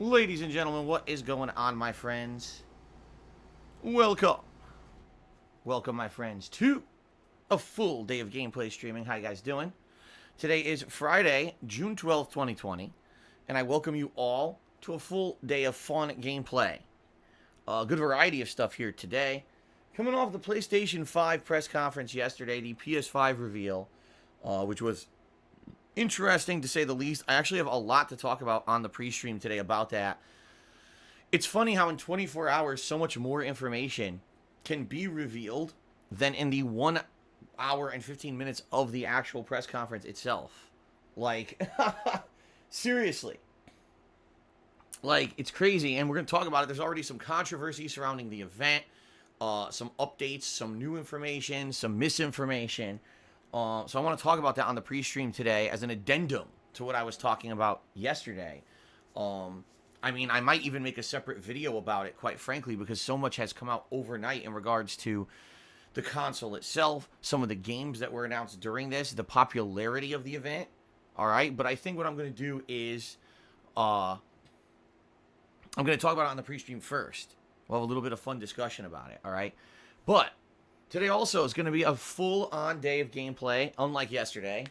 Ladies and gentlemen, what is going on, my friends? Welcome. Welcome, my friends, to a full day of gameplay streaming. How you guys doing? Today is Friday, June 12th, 2020, and I welcome you all to a full day of fun gameplay. A good variety of stuff here today. Coming off the PlayStation 5 press conference yesterday, the PS5 reveal, which was interesting to say the least. I actually have a lot to talk about on the pre-stream today about that. It's funny how in 24 hours so much more information can be revealed than in the 1 hour and 15 minutes of the actual press conference itself. Like, seriously. Like, it's crazy, and we're going to talk about it. There's already some controversy surrounding the event, some updates, some new information, some misinformation. So I want to talk about that on the pre-stream today as an addendum to what I was talking about yesterday. I mean, I might even make a separate video about it, quite frankly, because so much has come out overnight in regards to the console itself, some of the games that were announced during this, the popularity of the event. All right, but I think what I'm going to do is I'm going to talk about it on the pre-stream first. We'll have a little bit of fun discussion about it, all right? But today also is going to be a full-on day of gameplay, unlike yesterday.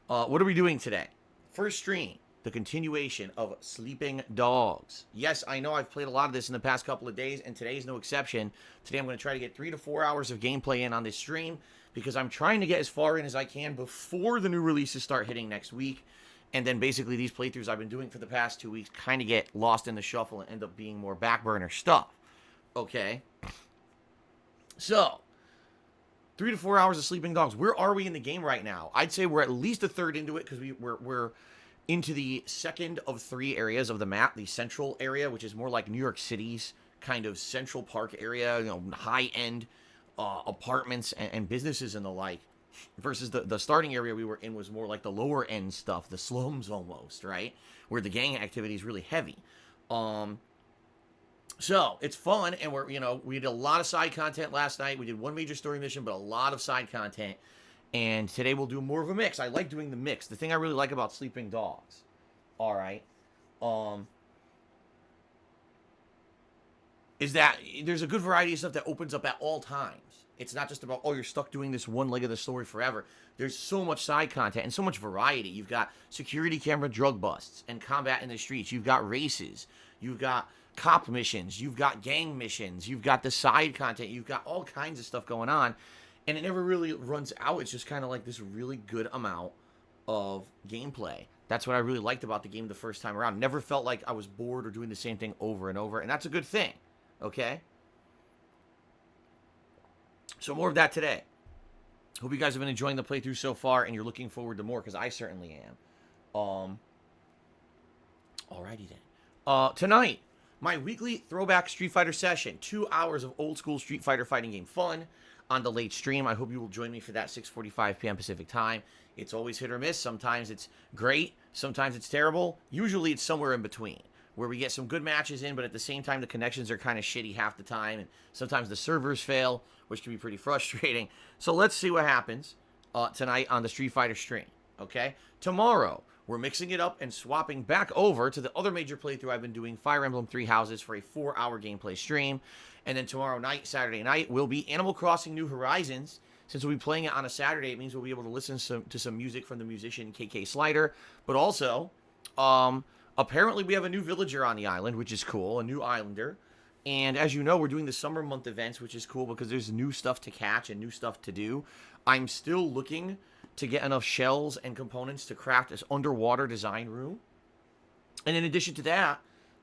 What are we doing today? First stream, the continuation of Sleeping Dogs. Yes, I know I've played a lot of this in the past couple of days, and today's no exception. Today I'm going to try to get 3 to 4 hours of gameplay in on this stream, because I'm trying to get as far in as I can before the new releases start hitting next week. And then basically these playthroughs I've been doing for the past 2 weeks kind of get lost in the shuffle and end up being more back burner stuff. Okay? So 3 to 4 hours of Sleeping Dogs. Where are we in the game right now? I'd say we're at least a third into it, because we're into the second of 3 areas of the map. The central area, which is more like New York City's kind of Central Park area, you know, high-end apartments and businesses and the like, versus the starting area we were in was more like the lower-end stuff, the slums almost, right? Where the gang activity is really heavy. So it's fun, and we did a lot of side content last night. We did one major story mission, but a lot of side content. And today we'll do more of a mix. I like doing the mix. The thing I really like about Sleeping Dogs, all right, is that there's a good variety of stuff that opens up at all times. It's not just about, oh, you're stuck doing this one leg of the story forever. There's so much side content and so much variety. You've got security camera drug busts and combat in the streets. You've got races. You've got cop missions. You've got gang missions. You've got the side content. You've got all kinds of stuff going on. And it never really runs out. It's just kind of like this really good amount of gameplay. That's what I really liked about the game the first time around. Never felt like I was bored or doing the same thing over and over. And that's a good thing. Okay? So more of that today. Hope you guys have been enjoying the playthrough so far, and you're looking forward to more, because I certainly am. Alrighty then. Tonight, my weekly throwback Street Fighter session. 2 hours of old school Street Fighter fighting game fun on the late stream. I hope you will join me for that 6:45 p.m. Pacific time. It's always hit or miss. Sometimes it's great. Sometimes it's terrible. Usually it's somewhere in between, where we get some good matches in, but at the same time the connections are kind of shitty half the time, and sometimes the servers fail, which can be pretty frustrating. So let's see what happens tonight on the Street Fighter stream, okay? Tomorrow, we're mixing it up and swapping back over to the other major playthrough I've been doing, Fire Emblem Three Houses, for a 4-hour gameplay stream. And then tomorrow night, Saturday night, will be Animal Crossing New Horizons. Since we'll be playing it on a Saturday, it means we'll be able to listen to some music from the musician KK Slider. But also, apparently we have a new villager on the island, which is cool, a new islander. And as you know, we're doing the summer month events, which is cool because there's new stuff to catch and new stuff to do. I'm still looking to get enough shells and components to craft this underwater design room. And in addition to that,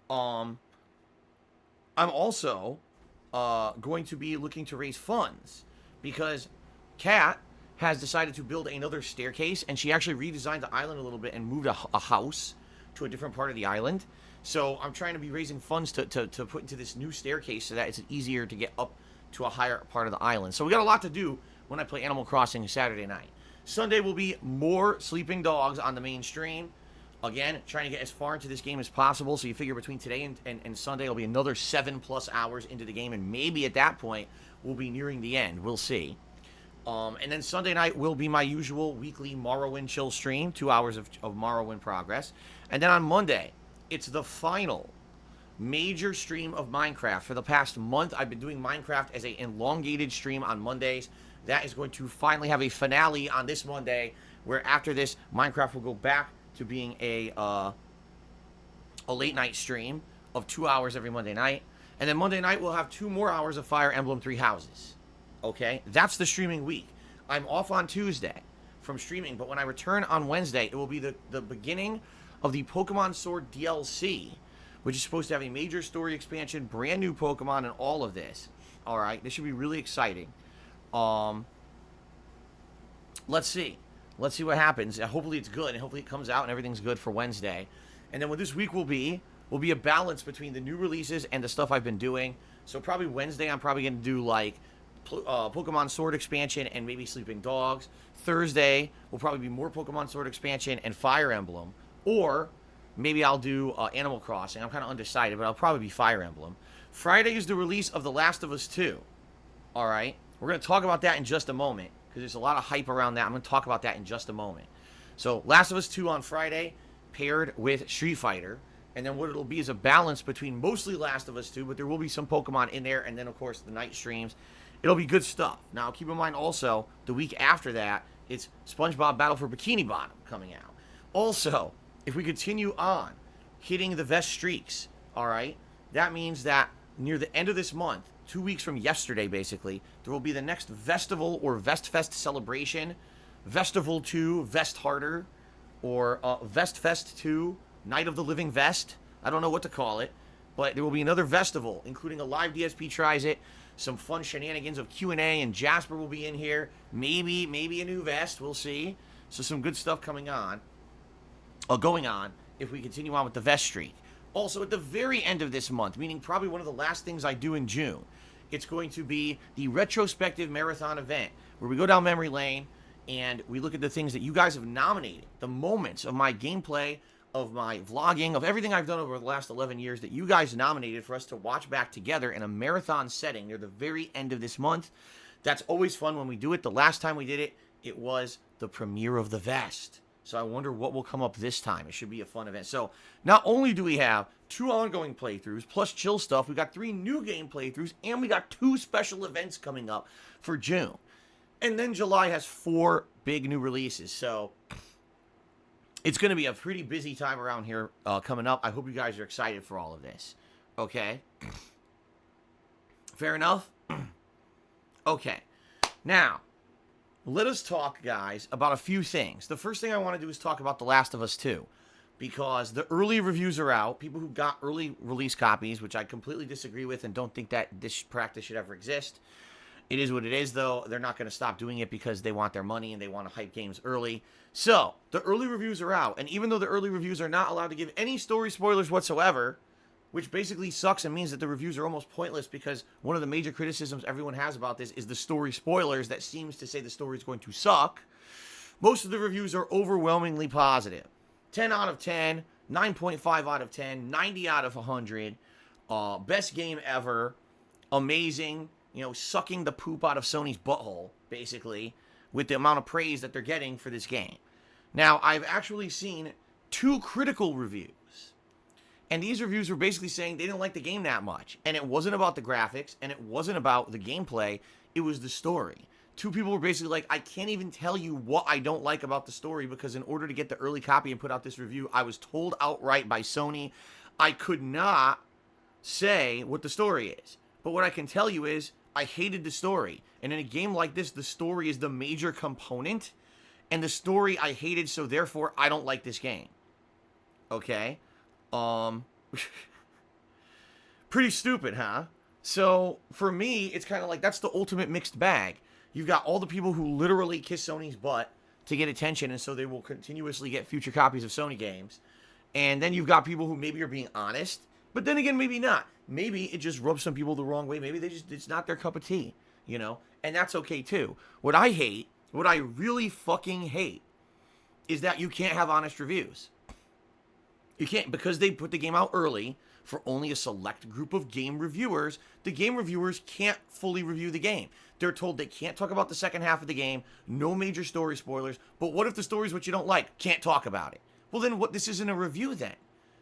I'm also going to be looking to raise funds, because Kat has decided to build another staircase, and she actually redesigned the island a little bit and moved a house to a different part of the island. So I'm trying to be raising funds to put into this new staircase so that it's easier to get up to a higher part of the island. So we got a lot to do when I play Animal Crossing Saturday night. Sunday will be more Sleeping Dogs on the main stream. Again, trying to get as far into this game as possible. So you figure between today and Sunday, it'll be another 7+ hours into the game. And maybe at that point, we'll be nearing the end. We'll see. And then Sunday night will be my usual weekly Morrowind chill stream. 2 hours of Morrowind progress. And then on Monday, it's the final major stream of Minecraft. For the past month, I've been doing Minecraft as an elongated stream on Mondays. That is going to finally have a finale on this Monday, where after this, Minecraft will go back to being a late night stream of 2 hours every Monday night. And then Monday night, we'll have 2 more hours of Fire Emblem Three Houses. Okay? That's the streaming week. I'm off on Tuesday from streaming, but when I return on Wednesday, it will be the beginning of the Pokemon Sword DLC, which is supposed to have a major story expansion, brand new Pokemon, and all of this. All right? This should be really exciting. Let's see. Let's see what happens. Hopefully it's good, and hopefully it comes out and everything's good for Wednesday. And then what this week will be a balance between the new releases and the stuff I've been doing. So probably Wednesday, I'm probably going to do like Pokemon Sword expansion and maybe Sleeping Dogs. Thursday will probably be more Pokemon Sword expansion and Fire Emblem. Or maybe I'll do Animal Crossing. I'm kind of undecided, but I'll probably be Fire Emblem. Friday is the release of The Last of Us 2. All right? We're going to talk about that in just a moment, because there's a lot of hype around that. I'm going to talk about that in just a moment. So Last of Us 2 on Friday, paired with Street Fighter. And then what it'll be is a balance between mostly Last of Us 2, but there will be some Pokemon in there, and then, of course, the night streams. It'll be good stuff. Now, keep in mind also, the week after that, it's SpongeBob Battle for Bikini Bottom coming out. Also, if we continue on hitting the vest streaks, all right, that means that near the end of this month, 2 weeks from yesterday, basically, there will be the next Vestival or Vestfest celebration, Vestival 2, Vest Harder, or Vestfest 2, Night of the Living Vest. I don't know what to call it, but there will be another Vestival, including a live DSP Tries It, some fun shenanigans of Q&A, and Jasper will be in here. Maybe a new vest. We'll see. So some good stuff going on if we continue on with the vest streak. Also, at the very end of this month, meaning probably one of the last things I do in June, it's going to be the retrospective marathon event, where we go down memory lane and we look at the things that you guys have nominated, the moments of my gameplay, of my vlogging, of everything I've done over the last 11 years that you guys nominated for us to watch back together in a marathon setting near the very end of this month. That's always fun when we do it. The last time we did it, it was the premiere of the vest. So I wonder what will come up this time. It should be a fun event. So not only do we have 2 ongoing playthroughs plus chill stuff, we got 3 new game playthroughs, and we got 2 special events coming up for June. And then July has 4 big new releases. So it's going to be a pretty busy time around here coming up. I hope you guys are excited for all of this. Okay? Fair enough? Okay. Now, let us talk, guys, about a few things. The first thing I want to do is talk about The Last of Us 2. Because the early reviews are out. People who got early release copies, which I completely disagree with and don't think that this practice should ever exist. It is what it is, though. They're not going to stop doing it because they want their money and they want to hype games early. So, the early reviews are out. And even though the early reviews are not allowed to give any story spoilers whatsoever, which basically sucks and means that the reviews are almost pointless, because one of the major criticisms everyone has about this is the story spoilers that seems to say the story is going to suck. Most of the reviews are overwhelmingly positive. 10 out of 10, 9.5 out of 10, 90 out of 100. Best game ever. Amazing. You know, sucking the poop out of Sony's butthole, basically, with the amount of praise that they're getting for this game. Now, I've actually seen 2 critical reviews. And these reviews were basically saying they didn't like the game that much. And it wasn't about the graphics, and it wasn't about the gameplay. It was the story. 2 people were basically like, I can't even tell you what I don't like about the story, because in order to get the early copy and put out this review, I was told outright by Sony I could not say what the story is. But what I can tell you is, I hated the story. And in a game like this, the story is the major component. And the story I hated, so therefore I don't like this game. Okay? Pretty stupid, huh? So, for me, it's kind of like, that's the ultimate mixed bag. You've got all the people who literally kiss Sony's butt to get attention, and so they will continuously get future copies of Sony games. And then you've got people who maybe are being honest, but then again, maybe not. Maybe it just rubs some people the wrong way. Maybe it's not their cup of tea, you know? And that's okay, too. What I hate, what I really fucking hate, is that you can't have honest reviews. You can't, because they put the game out early for only a select group of game reviewers. The game reviewers can't fully review the game. They're told they can't talk about the second half of the game, no major story spoilers, but what if the story's what you don't like? Can't talk about it. Well, then what? This isn't a review then.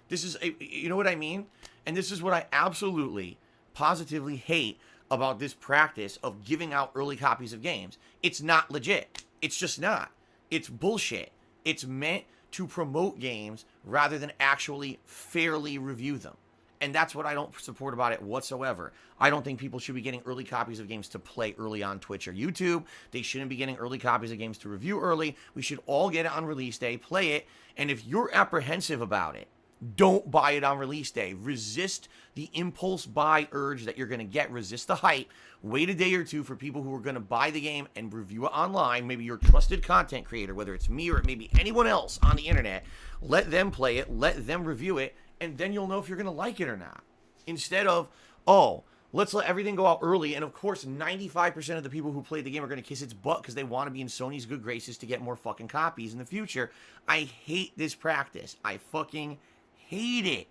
This is a, you know what I mean? And this is what I absolutely, positively hate about this practice of giving out early copies of games. It's not legit. It's just not. It's bullshit. It's meant to promote games rather than actually fairly review them. And that's what I don't support about it whatsoever. I don't think people should be getting early copies of games to play early on Twitch or YouTube. They shouldn't be getting early copies of games to review early. We should all get it on release day, play it, and if you're apprehensive about it, don't buy it on release day. Resist the impulse buy urge that you're going to get. Resist the hype. Wait a day or two for people who are going to buy the game and review it online. Maybe your trusted content creator, whether it's me or maybe anyone else on the internet. Let them play it. Let them review it. And then you'll know if you're going to like it or not. Instead of, oh, let's let everything go out early. And of course, 95% of the people who played the game are going to kiss its butt because they want to be in Sony's good graces to get more fucking copies in the future. I hate this practice. I fucking hate it.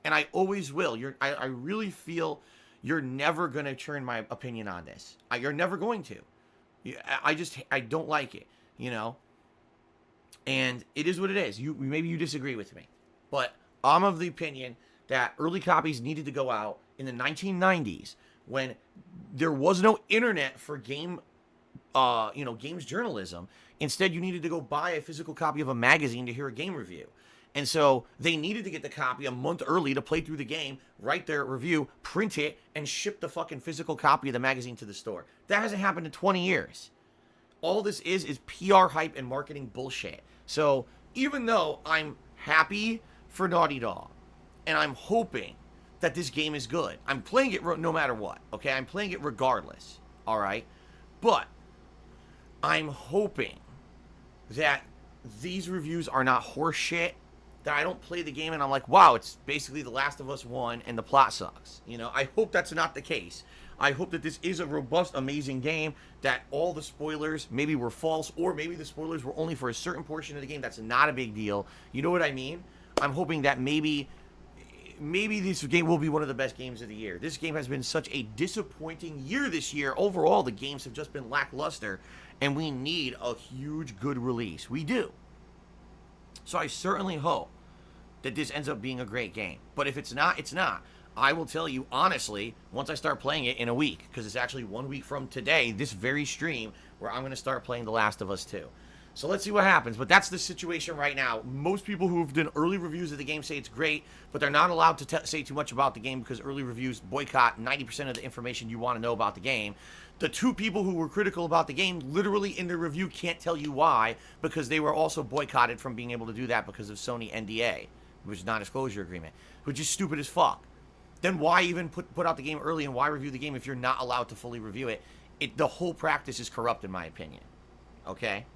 And I always will. I really feel you're never going to turn my opinion on this. You're never going to. I don't like it, you know? And it is what it is. Maybe you disagree with me. But I'm of the opinion that early copies needed to go out in the 1990s when there was no internet for games journalism. Instead, you needed to go buy a physical copy of a magazine to hear a game review. And so they needed to get the copy a month early to play through the game, write their review, print it, and ship the fucking physical copy of the magazine to the store. That hasn't happened in 20 years. All this is PR hype and marketing bullshit. So even though I'm happy for Naughty Dog, and I'm hoping that this game is good. I'm playing it no matter what, okay? I'm playing it regardless, all right? But I'm hoping that these reviews are not horse shit, that I don't play the game and I'm like, wow, it's basically The Last of Us 1 and the plot sucks. You know, I hope that's not the case. I hope that this is a robust, amazing game, that all the spoilers maybe were false, or maybe the spoilers were only for a certain portion of the game. That's not a big deal. You know what I mean? I'm hoping that maybe this game will be one of the best games of the year. This game has been such a disappointing year this year. Overall, the games have just been lackluster, and we need a huge, good release. We do. So I certainly hope that this ends up being a great game. But if it's not, it's not. I will tell you, honestly, once I start playing it in a week, because it's actually 1 week from today, this very stream, where I'm going to start playing The Last of Us 2. So let's see what happens. But that's the situation right now. Most people who have done early reviews of the game say it's great, but they're not allowed to say too much about the game because early reviews boycott 90% of the information you want to know about the game. The two people who were critical about the game literally in their review can't tell you why, because they were also boycotted from being able to do that because of Sony NDA, which is non-disclosure agreement, which is stupid as fuck. Then why even put out the game early, and why review the game if you're not allowed to fully review it? The whole practice is corrupt, in my opinion. Okay?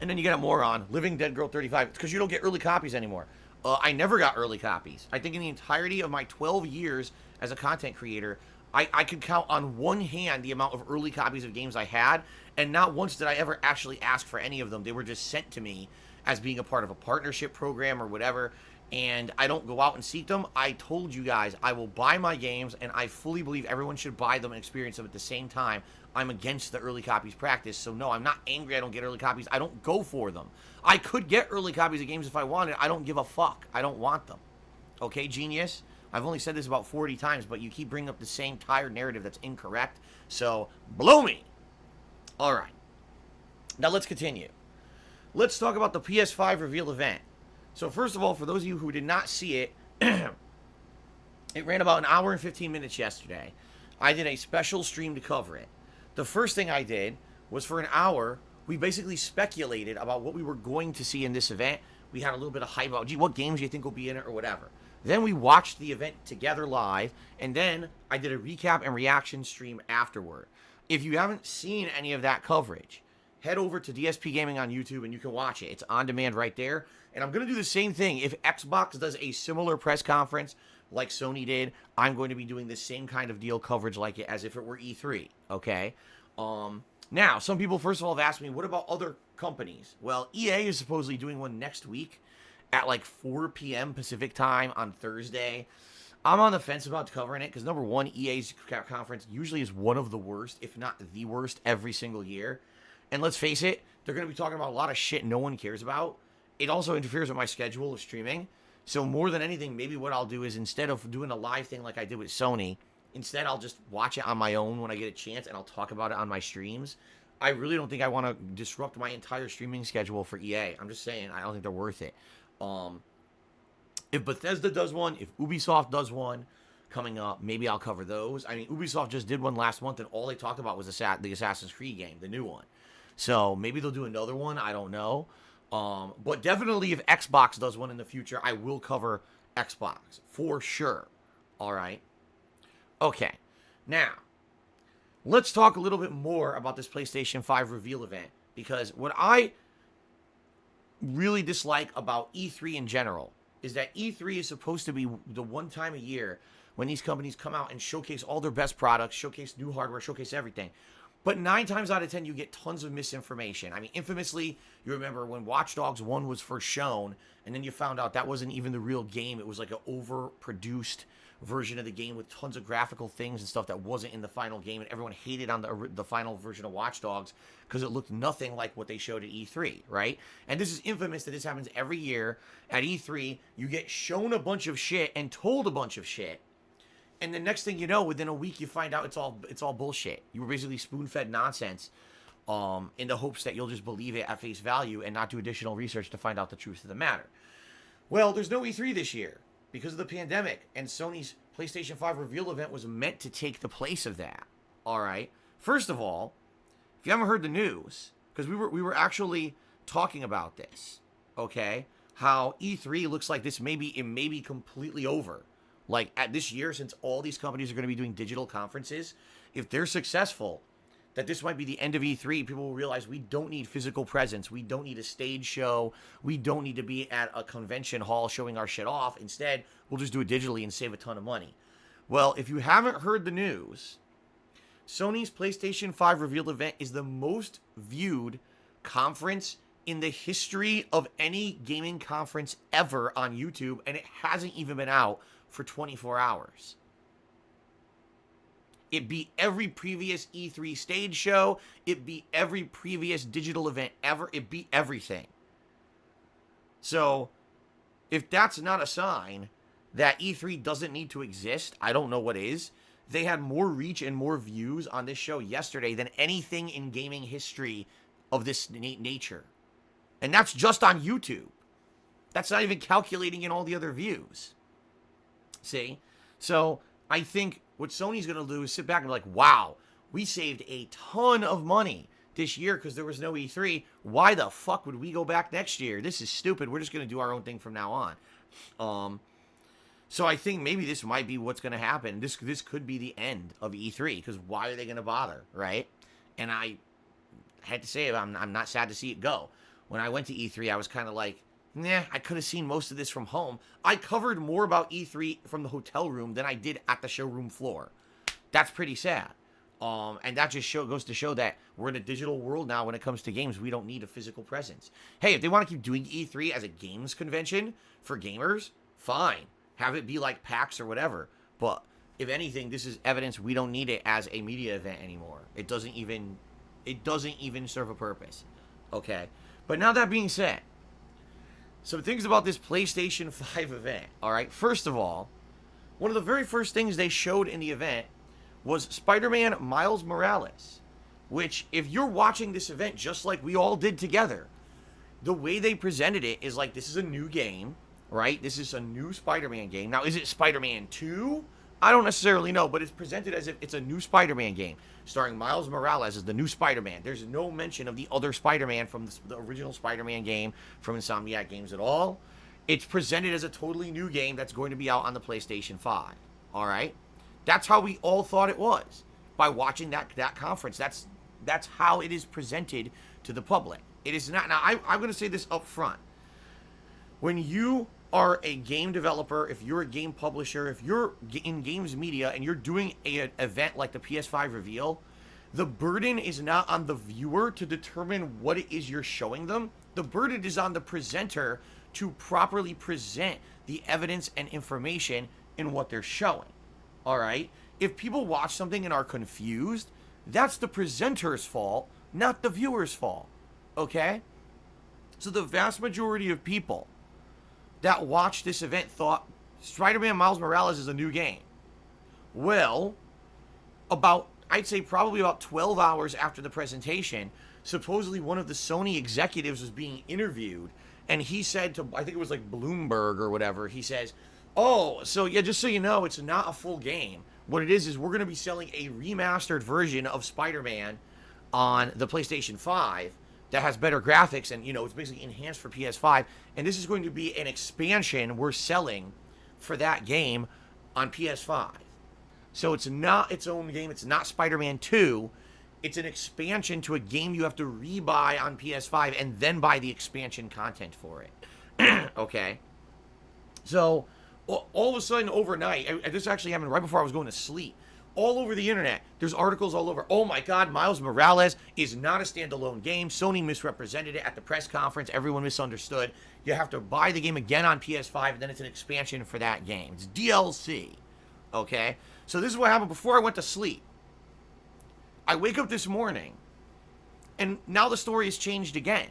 And then you got a moron, Living Dead Girl 35. It's because you don't get early copies anymore. I never got early copies. I think in the entirety of my 12 years as a content creator, I could count on one hand the amount of early copies of games I had, and not once did I ever actually ask for any of them. They were just sent to me as being a part of a partnership program or whatever, and I don't go out and seek them. I told you guys, I will buy my games, and I fully believe everyone should buy them and experience them at the same time. I'm against the early copies practice, so no, I'm not angry I don't get early copies. I don't go for them. I could get early copies of games if I wanted. I don't give a fuck. I don't want them. Okay, genius? I've only said this about 40 times, but you keep bringing up the same tired narrative that's incorrect, so blow me. All right. Now let's continue. Let's talk about the PS5 reveal event. So first of all, for those of you who did not see it, it ran about an hour and 15 minutes yesterday. I did a special stream to cover it. The first thing I did was, for an hour, we basically speculated about what we were going to see in this event. We had a little bit of hype about, gee, what games do you think will be in it or whatever. Then we watched the event together live, and then I did a recap and reaction stream afterward. If you haven't seen any of that coverage, head over to DSPGaming on YouTube and you can watch it. It's on demand right there. And I'm going to do the same thing. If Xbox does a similar press conference like Sony did, I'm going to be doing the same kind of deal coverage like it as if it were E3, okay? Now, some people, first of all, have asked me, what about other companies? Well, EA is supposedly doing one next week at like 4 p.m. Pacific time on Thursday. I'm on the fence about covering it because, number one, EA's conference usually is one of the worst, if not the worst, every single year. And let's face it, they're going to be talking about a lot of shit no one cares about. It also interferes with my schedule of streaming. So more than anything, maybe what I'll do is instead of doing a live thing like I did with Sony, instead I'll just watch it on my own when I get a chance, and I'll talk about it on my streams. I really don't think I want to disrupt my entire streaming schedule for EA. I'm just saying, I don't think they're worth it. If Bethesda does one, if Ubisoft does one coming up, maybe I'll cover those. I mean, Ubisoft just did one last month, and all they talked about was the Assassin's Creed game, the new one. So maybe they'll do another one. I don't know. But definitely if Xbox does one in the future, I will cover Xbox for sure. All right. Okay. Now, let's talk a little bit more about this PlayStation 5 reveal event, because what I really dislike about E3 in general is that E3 is supposed to be the one time a year when these companies come out and showcase all their best products, showcase new hardware, showcase everything. But 9 times out of 10, you get tons of misinformation. I mean, infamously, you remember when Watch Dogs 1 was first shown, and then you found out that wasn't even the real game. It was like an overproduced version of the game with tons of graphical things and stuff that wasn't in the final game, and everyone hated on the final version of Watch Dogs because it looked nothing like what they showed at E3, right? And this is infamous that this happens every year. At E3, you get shown a bunch of shit and told a bunch of shit, and the next thing you know, within a week, you find out it's all bullshit. You were basically spoon-fed nonsense in the hopes that you'll just believe it at face value and not do additional research to find out the truth of the matter. Well, there's no E3 this year because of the pandemic, and Sony's PlayStation 5 reveal event was meant to take the place of that. All right. First of all, if you haven't heard the news, because we were actually talking about this, okay, how E3 looks like it may be completely over. Like, at this year, since all these companies are going to be doing digital conferences, if they're successful, that this might be the end of E3, people will realize we don't need physical presence. We don't need a stage show. We don't need to be at a convention hall showing our shit off. Instead, we'll just do it digitally and save a ton of money. Well, if you haven't heard the news, Sony's PlayStation 5 reveal event is the most viewed conference in the history of any gaming conference ever on YouTube, and it hasn't even been out for 24 hours. It beat every previous E3 stage show. It beat every previous digital event ever. It beat everything. So, if that's not a sign that E3 doesn't need to exist, I don't know what is. They had more reach and more views on this show yesterday than anything in gaming history of this nature. And that's just on YouTube. That's not even calculating in all the other views. See? So, I think what Sony's going to do is sit back and be like, wow, we saved a ton of money this year because there was no E3. Why the fuck would we go back next year? This is stupid. We're just going to do our own thing from now on. So I think maybe this might be what's going to happen. This could be the end of E3 because why are they going to bother, right? And I had to say, I'm not sad to see it go. When I went to E3, I was kind of like, nah, I could have seen most of this from home. I covered more about E3 from the hotel room than I did at the showroom floor. That's pretty sad. And that just goes to show that we're in a digital world now when it comes to games. We don't need a physical presence. Hey, if they want to keep doing E3 as a games convention for gamers, fine. Have it be like PAX or whatever. But if anything, this is evidence we don't need it as a media event anymore. It doesn't even serve a purpose. Okay? But now that being said, some things about this PlayStation 5 event, all right? First of all, one of the very first things they showed in the event was Spider-Man Miles Morales, which, if you're watching this event just like we all did together, the way they presented it is like this is a new game, right? This is a new Spider-Man game. Now, is it Spider-Man 2? I don't necessarily know, but it's presented as if it's a new Spider-Man game starring Miles Morales as the new Spider-Man. There's no mention of the other Spider-Man from the original Spider-Man game from Insomniac Games at all. It's presented as a totally new game that's going to be out on the PlayStation 5. All right? That's how we all thought it was by watching that conference. That's how it is presented to the public. It is not. Now, I'm going to say this up front. When you are a game developer, if you're a game publisher, if you're in games media and you're doing an event like the PS5 reveal, the burden is not on the viewer to determine what it is you're showing them. The burden is on the presenter to properly present the evidence and information in what they're showing. All right? If people watch something and are confused, that's the presenter's fault, not the viewer's fault. Okay? So the vast majority of people that watched this event thought Spider-Man Miles Morales is a new game. Well, I'd say probably about 12 hours after the presentation, supposedly one of the Sony executives was being interviewed, and he said to, I think it was like Bloomberg or whatever, he says, oh, so yeah, just so you know, it's not a full game. What it is we're going to be selling a remastered version of Spider-Man on the PlayStation 5 that has better graphics, and, it's basically enhanced for PS5, and this is going to be an expansion we're selling for that game on PS5. So it's not its own game. It's not Spider-Man 2. It's an expansion to a game you have to rebuy on PS5 and then buy the expansion content for it. Okay? So, all of a sudden, overnight, this actually happened right before I was going to sleep. All over the internet, there's articles all over. Oh my God, Miles Morales is not a standalone game. Sony misrepresented it at the press conference. Everyone misunderstood. You have to buy the game again on PS5, and then it's an expansion for that game. It's DLC. Okay? So this is what happened before I went to sleep. I wake up this morning, and now the story has changed again.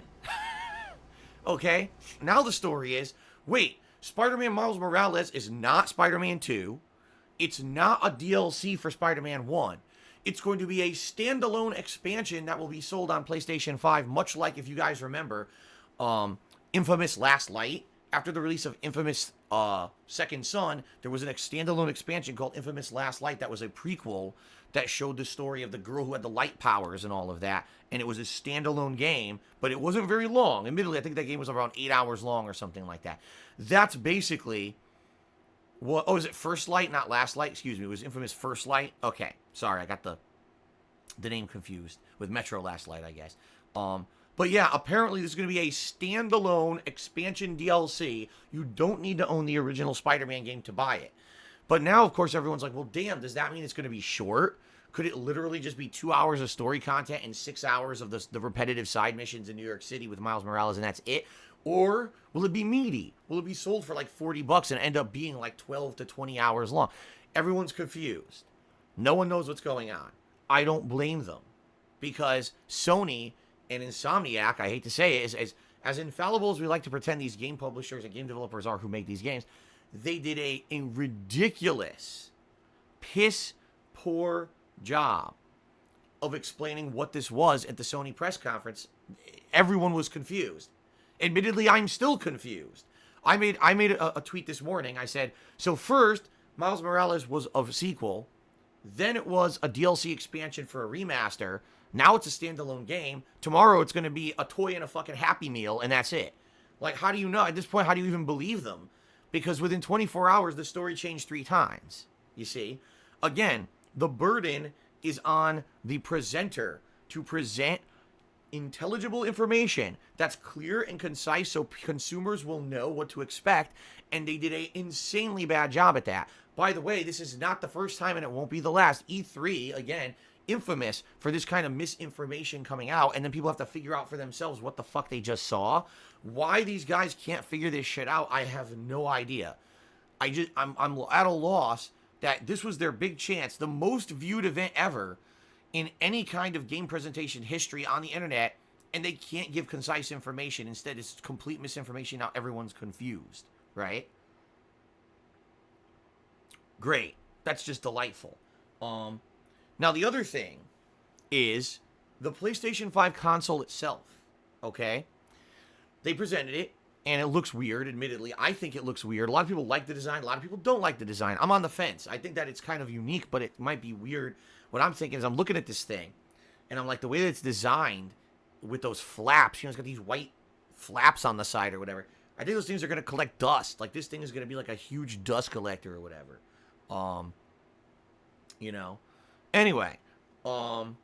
Okay? Now the story is, wait, Spider-Man Miles Morales is not Spider-Man 2. It's not a DLC for Spider-Man 1. It's going to be a standalone expansion that will be sold on PlayStation 5, much like, if you guys remember, Infamous Last Light. After the release of Infamous Second Son, there was a standalone expansion called Infamous Last Light that was a prequel that showed the story of the girl who had the light powers and all of that. And it was a standalone game, but it wasn't very long. Admittedly, I think that game was around 8 hours long or something like that. That's basically what... Oh, is it First Light, not Last Light? Excuse me, it was Infamous First Light? Okay, sorry, I got the name confused with Metro Last Light, I guess. But yeah, apparently this is going to be a standalone expansion DLC. You don't need to own the original Spider-Man game to buy it. But now, of course, everyone's like, well, damn, does that mean it's going to be short? Could it literally just be 2 hours of story content and 6 hours of the repetitive side missions in New York City with Miles Morales and that's it? Or will it be meaty? Will it be sold for like $40 and end up being like 12 to 20 hours long? Everyone's confused. No one knows what's going on. I don't blame them. Because Sony and Insomniac, I hate to say it, as infallible as we like to pretend these game publishers and game developers are who make these games, they did a ridiculous, piss-poor job of explaining what this was at the Sony press conference. Everyone was confused. Admittedly, I'm still confused. I made a tweet this morning. I said, so first, Miles Morales was a sequel. Then it was a DLC expansion for a remaster. Now it's a standalone game. Tomorrow it's going to be a toy and a fucking Happy Meal, and that's it. Like, how do you know? At this point, how do you even believe them? Because within 24 hours, the story changed 3 times. You see? Again, the burden is on the presenter to present intelligible information that's clear and concise so consumers will know what to expect, and they did an insanely bad job at that. By the way, this is not the first time, and it won't be the last. E3, again, infamous for this kind of misinformation coming out, and then people have to figure out for themselves what the fuck they just saw. Why these guys can't figure this shit out, I have no idea. I'm at a loss that this was their big chance, the most viewed event ever in any kind of game presentation history on the internet, and they can't give concise information. Instead, it's complete misinformation. Now everyone's confused, right? Great. That's just delightful. Now, the other thing is the PlayStation 5 console itself, okay? They presented it, and it looks weird, admittedly. I think it looks weird. A lot of people like the design. A lot of people don't like the design. I'm on the fence. I think that it's kind of unique, but it might be weird. What I'm thinking is I'm looking at this thing, and I'm like, the way that it's designed with those flaps, it's got these white flaps on the side or whatever. I think those things are going to collect dust. Like, this thing is going to be like a huge dust collector or whatever. Anyway, I'm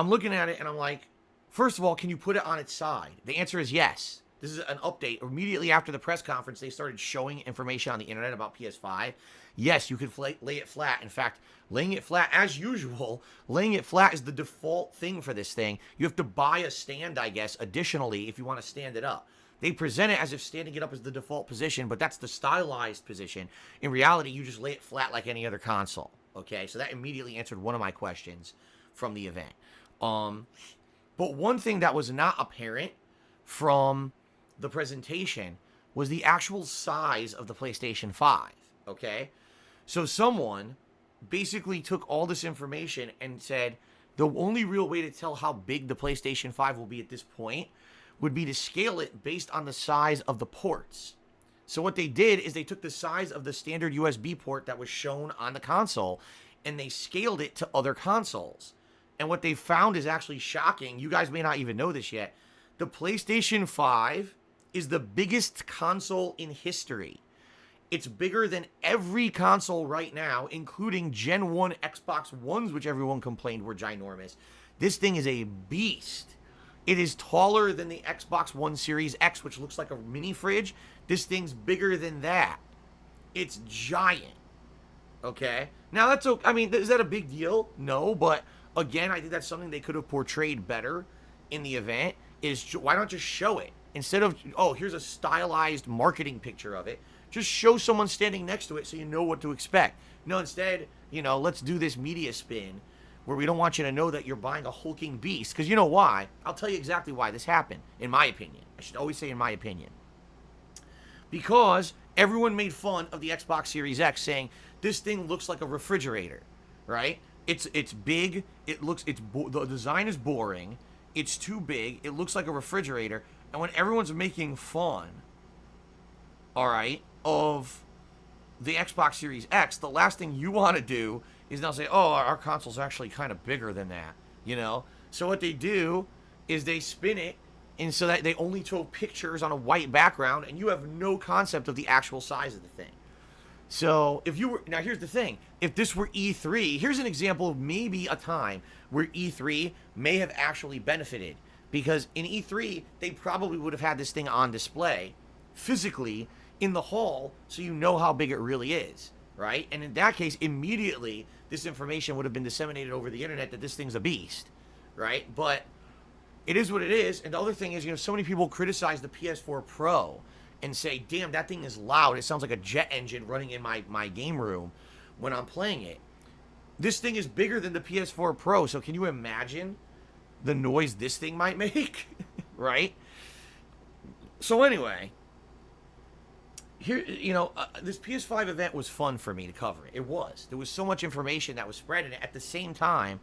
looking at it and I'm like, first of all, can you put it on its side? The answer is yes. This is an update. Immediately after the press conference, they started showing information on the internet about PS5. Yes, you could lay it flat. In fact, laying it flat, as usual, laying it flat is the default thing for this thing. You have to buy a stand, I guess, additionally, if you want to stand it up. They present it as if standing it up is the default position, but that's the stylized position. In reality, you just lay it flat like any other console. Okay, so that immediately answered one of my questions from the event. But one thing that was not apparent from the presentation was the actual size of the PlayStation 5, okay? So someone basically took all this information and said the only real way to tell how big the PlayStation 5 will be at this point would be to scale it based on the size of the ports. So what they did is they took the size of the standard USB port that was shown on the console and they scaled it to other consoles. And what they found is actually shocking. You guys may not even know this yet. The PlayStation 5 is the biggest console in history. It's bigger than every console right now, including Gen 1 Xbox Ones, which everyone complained were ginormous. This thing is a beast. It is taller than the Xbox One Series X, which looks like a mini fridge. This thing's bigger than that. It's giant. Okay? Now, that's okay. I mean, is that a big deal? No, but again, I think that's something they could have portrayed better in the event, is why not just show it? Instead of, oh, here's a stylized marketing picture of it, just show someone standing next to it so you know what to expect. No, instead, let's do this media spin where we don't want you to know that you're buying a hulking beast. Because you know why? I'll tell you exactly why this happened, in my opinion. I should always say in my opinion. Because everyone made fun of the Xbox Series X, saying this thing looks like a refrigerator, right? It's big. The design is boring. It's too big. It looks like a refrigerator. And when everyone's making fun, all right, of the Xbox Series X, the last thing you want to do is now say, oh, our console's actually kind of bigger than that, So what they do is they spin it, and so that they only show pictures on a white background, and you have no concept of the actual size of the thing. So now here's the thing. If this were E3, here's an example of maybe a time where E3 may have actually benefited. Because in E3, they probably would have had this thing on display physically in the hall so you know how big it really is, right? And in that case, immediately, this information would have been disseminated over the internet that this thing's a beast, right? But it is what it is. And the other thing is, so many people criticize the PS4 Pro and say, damn, that thing is loud. It sounds like a jet engine running in my game room when I'm playing it. This thing is bigger than the PS4 Pro, so can you imagine the noise this thing might make? Right? So anyway, here, this PS5 event was fun for me to cover. It was. There was so much information that was spread, and at the same time,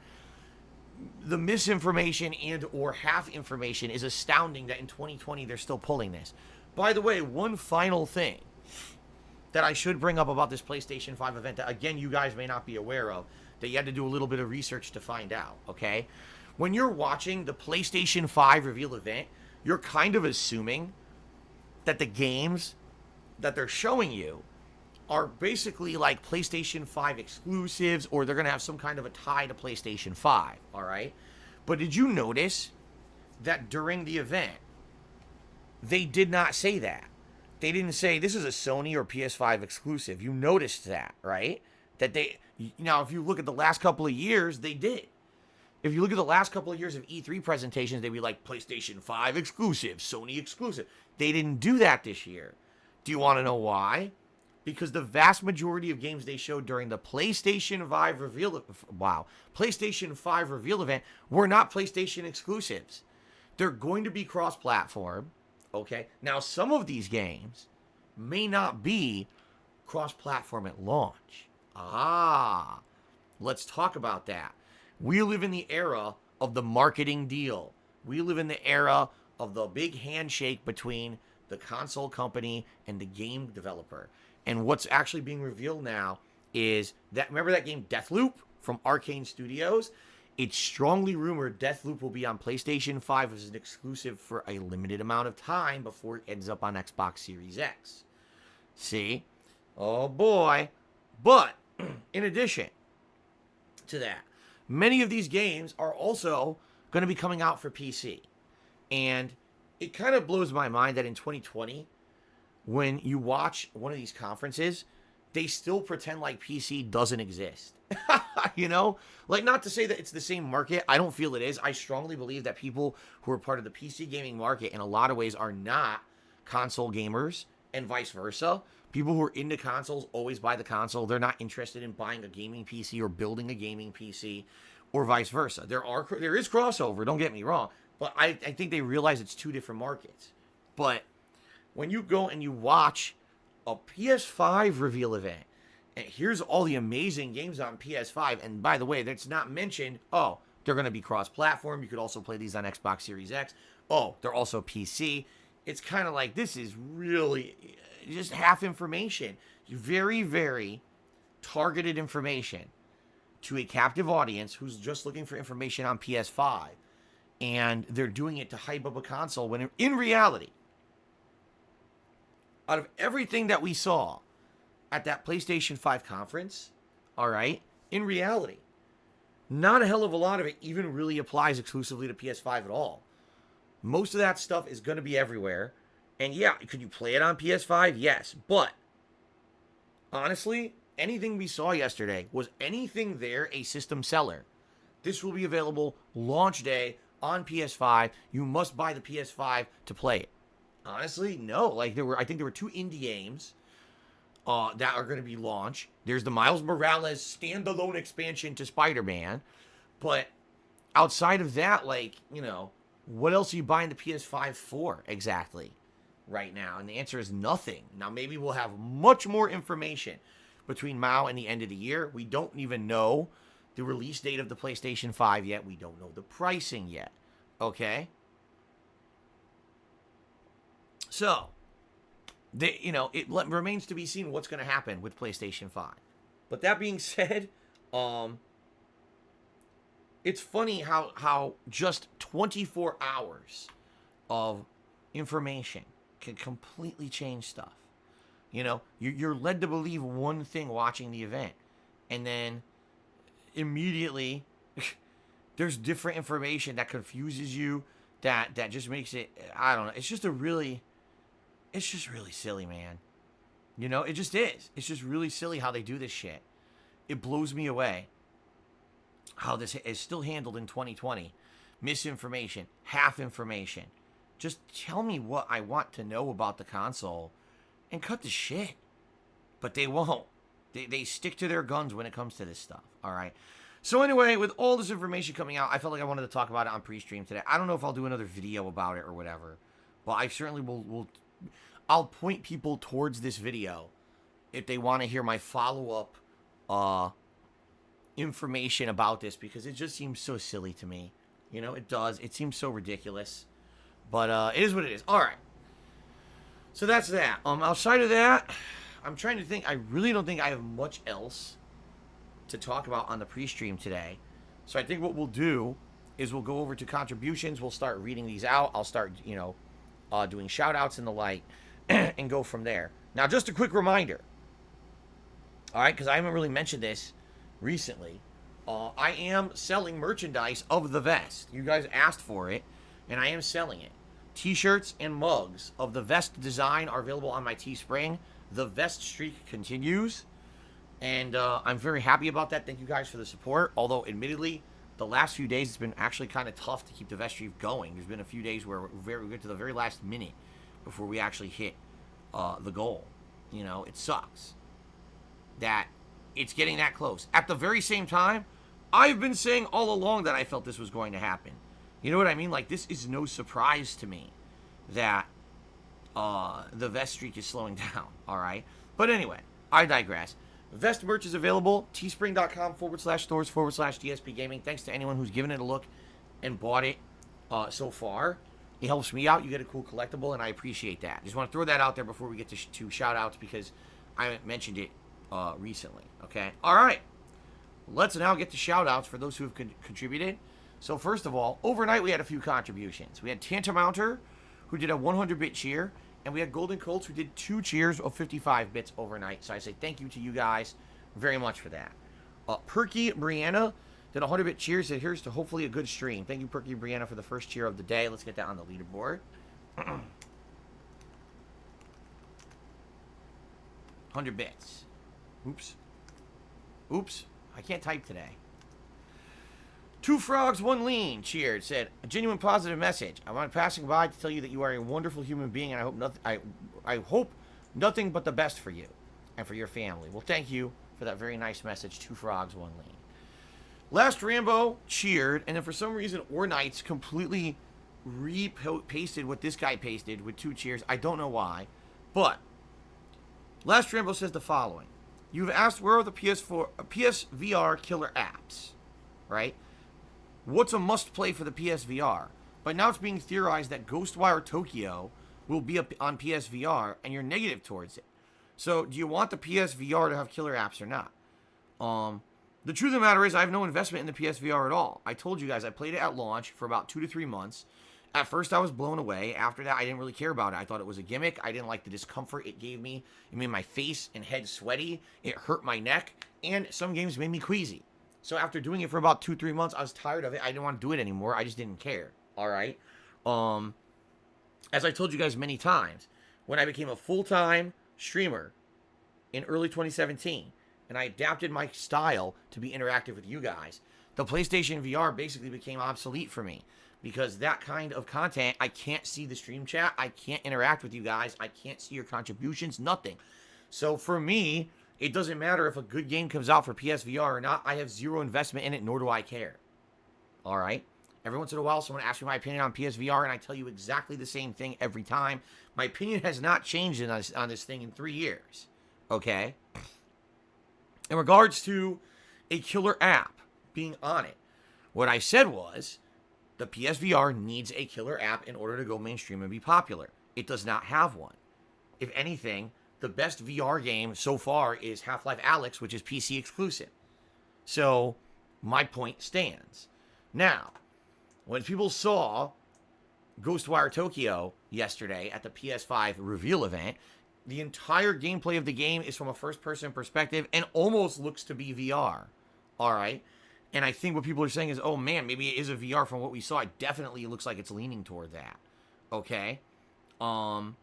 the misinformation and or half information is astounding that in 2020 they're still pulling this. By the way, one final thing that I should bring up about this PlayStation 5 event that, again, you guys may not be aware of, that you had to do a little bit of research to find out, okay? When you're watching the PlayStation 5 reveal event, you're kind of assuming that the games that they're showing you are basically like PlayStation 5 exclusives, or they're going to have some kind of a tie to PlayStation 5, all right? But did you notice that during the event, they did not say that? They didn't say this is a Sony or PS5 exclusive. You noticed that, right? Now, if you look at the last couple of years, they did. If you look at the last couple of years of E3 presentations, they'd be like PlayStation 5 exclusive, Sony exclusive. They didn't do that this year. Do you want to know why? Because the vast majority of games they showed during the PlayStation 5 reveal event were not PlayStation exclusives. They're going to be cross-platform, okay? Now, some of these games may not be cross-platform at launch. Let's talk about that. We live in the era of the marketing deal. We live in the era of the big handshake between the console company and the game developer. And what's actually being revealed now is that, remember that game Deathloop from Arcane Studios? It's strongly rumored Deathloop will be on PlayStation 5 as an exclusive for a limited amount of time before it ends up on Xbox Series X. See? Oh boy. But, in addition to that, many of these games are also going to be coming out for PC. And it kind of blows my mind that in 2020, when you watch one of these conferences, they still pretend like PC doesn't exist. Like, not to say that it's the same market. I don't feel it is. I strongly believe that people who are part of the PC gaming market in a lot of ways are not console gamers, and vice versa. People who are into consoles always buy the console. They're not interested in buying a gaming PC or building a gaming PC, or vice versa. There is crossover, don't get me wrong, but I think they realize it's two different markets. But when you go and you watch a PS5 reveal event, and here's all the amazing games on PS5, and by the way, that's not mentioned, oh, they're going to be cross-platform. You could also play these on Xbox Series X. Oh, they're also PC. It's kind of like, this is really just half information. Very, very targeted information to a captive audience who's just looking for information on PS5. And they're doing it to hype up a console when in reality, out of everything that we saw at that PlayStation 5 conference, all right, in reality, not a hell of a lot of it even really applies exclusively to PS5 at all. Most of that stuff is going to be everywhere. And yeah, could you play it on PS5? Yes. But honestly, anything we saw yesterday, was anything there a system seller? This will be available launch day on PS5. You must buy the PS5 to play it. Honestly, no. Like, I think there were 2 indie games that are going to be launched. There's the Miles Morales standalone expansion to Spider-Man. But outside of that, like, you know, what else are you buying the PS5 for exactly right now? And the answer is nothing. Now, maybe we'll have much more information between now and the end of the year. We don't even know the release date of the PlayStation 5 yet. We don't know the pricing yet. Okay? So, it remains to be seen what's going to happen with PlayStation 5. But that being said, it's funny how just 24 hours of information can completely change stuff. You know, you're led to believe one thing watching the event, and then immediately there's different information that confuses you, that just makes it, I don't know, it's just really silly, man. You know, it just is. It's just really silly how they do this shit. It blows me away how this is still handled in 2020. Misinformation, half information. Just tell me what I want to know about the console and cut the shit. But they won't. They stick to their guns when it comes to this stuff. All right. So anyway, with all this information coming out, I felt like I wanted to talk about it on pre-stream today. I don't know if I'll do another video about it or whatever, but I certainly will. I'll point people towards this video if they want to hear my follow-up information about this, because it just seems so silly to me. You know, it does. It seems so ridiculous. But it is what it is. All right. So that's that. Outside of that, I'm trying to think. I really don't think I have much else to talk about on the pre-stream today. So I think what we'll do is we'll go over to contributions. We'll start reading these out. I'll start, doing shout-outs and the like, and go from there. Now, just a quick reminder. All right, because I haven't really mentioned this recently. I am selling merchandise of the vest. You guys asked for it, and I am selling it. T-shirts and mugs of the vest design are available on my Teespring. The vest streak continues, and I'm very happy about that. Thank you guys for the support. Although, admittedly, the last few days it's been actually kind of tough to keep the vest streak going. There's been a few days where we get to the very last minute before we actually hit the goal. You know, it sucks that it's getting that close. At the very same time, I've been saying all along that I felt this was going to happen. You know what I mean? Like, this is no surprise to me that the vest streak is slowing down, all right? But anyway, I digress. Vest merch is available, teespring.com/stores/DSPGaming. Thanks to anyone who's given it a look and bought it so far. It helps me out. You get a cool collectible, and I appreciate that. Just want to throw that out there before we get to shout-outs, because I haven't mentioned it recently, okay? All right. Let's now get to shout-outs for those who have contributed. So first of all, overnight we had a few contributions. We had Tantamounter, who did a 100-bit cheer, and we had Golden Colts, who did 2 cheers of 55 bits overnight. So I say thank you to you guys very much for that. Perky Brianna did a 100-bit cheer, said here's to hopefully a good stream. Thank you, Perky Brianna, for the first cheer of the day. Let's get that on the leaderboard. 100 bits. Oops. I can't type today. 2 Frogs, 1 Lean cheered, said, a genuine positive message. I want passing by to tell you that you are a wonderful human being, and I hope nothing but the best for you and for your family. Well, thank you for that very nice message. 2 Frogs, 1 Lean. Last Rambo cheered, and then for some reason, Ornites completely pasted what this guy pasted with 2 cheers. I don't know why. But Last Rambo says the following. You've asked where are the PSVR killer apps, right? What's a must-play for the PSVR? But now it's being theorized that Ghostwire Tokyo will be up on PSVR, and you're negative towards it. So, do you want the PSVR to have killer apps or not? The truth of the matter is, I have no investment in the PSVR at all. I told you guys, I played it at launch for about 2 to 3 months. At first, I was blown away. After that, I didn't really care about it. I thought it was a gimmick. I didn't like the discomfort it gave me. It made my face and head sweaty. It hurt my neck. And some games made me queasy. So after doing it for about 2-3 months, I was tired of it. I didn't want to do it anymore. I just didn't care. All right. As I told you guys many times, when I became a full-time streamer in early 2017, and I adapted my style to be interactive with you guys, the PlayStation VR basically became obsolete for me. Because that kind of content, I can't see the stream chat. I can't interact with you guys. I can't see your contributions. Nothing. So for me, it doesn't matter if a good game comes out for PSVR or not. I have zero investment in it, nor do I care. All right? Every once in a while, someone asks me my opinion on PSVR, and I tell you exactly the same thing every time. My opinion has not changed on this thing in 3 years. Okay? In regards to a killer app being on it, what I said was, the PSVR needs a killer app in order to go mainstream and be popular. It does not have one. If anything, the best VR game so far is Half-Life Alyx, which is PC exclusive. So, my point stands. Now, when people saw Ghostwire Tokyo yesterday at the PS5 reveal event, the entire gameplay of the game is from a first-person perspective and almost looks to be VR. All right? And I think what people are saying is, oh man, maybe it is a VR from what we saw. It definitely looks like it's leaning toward that. Okay? And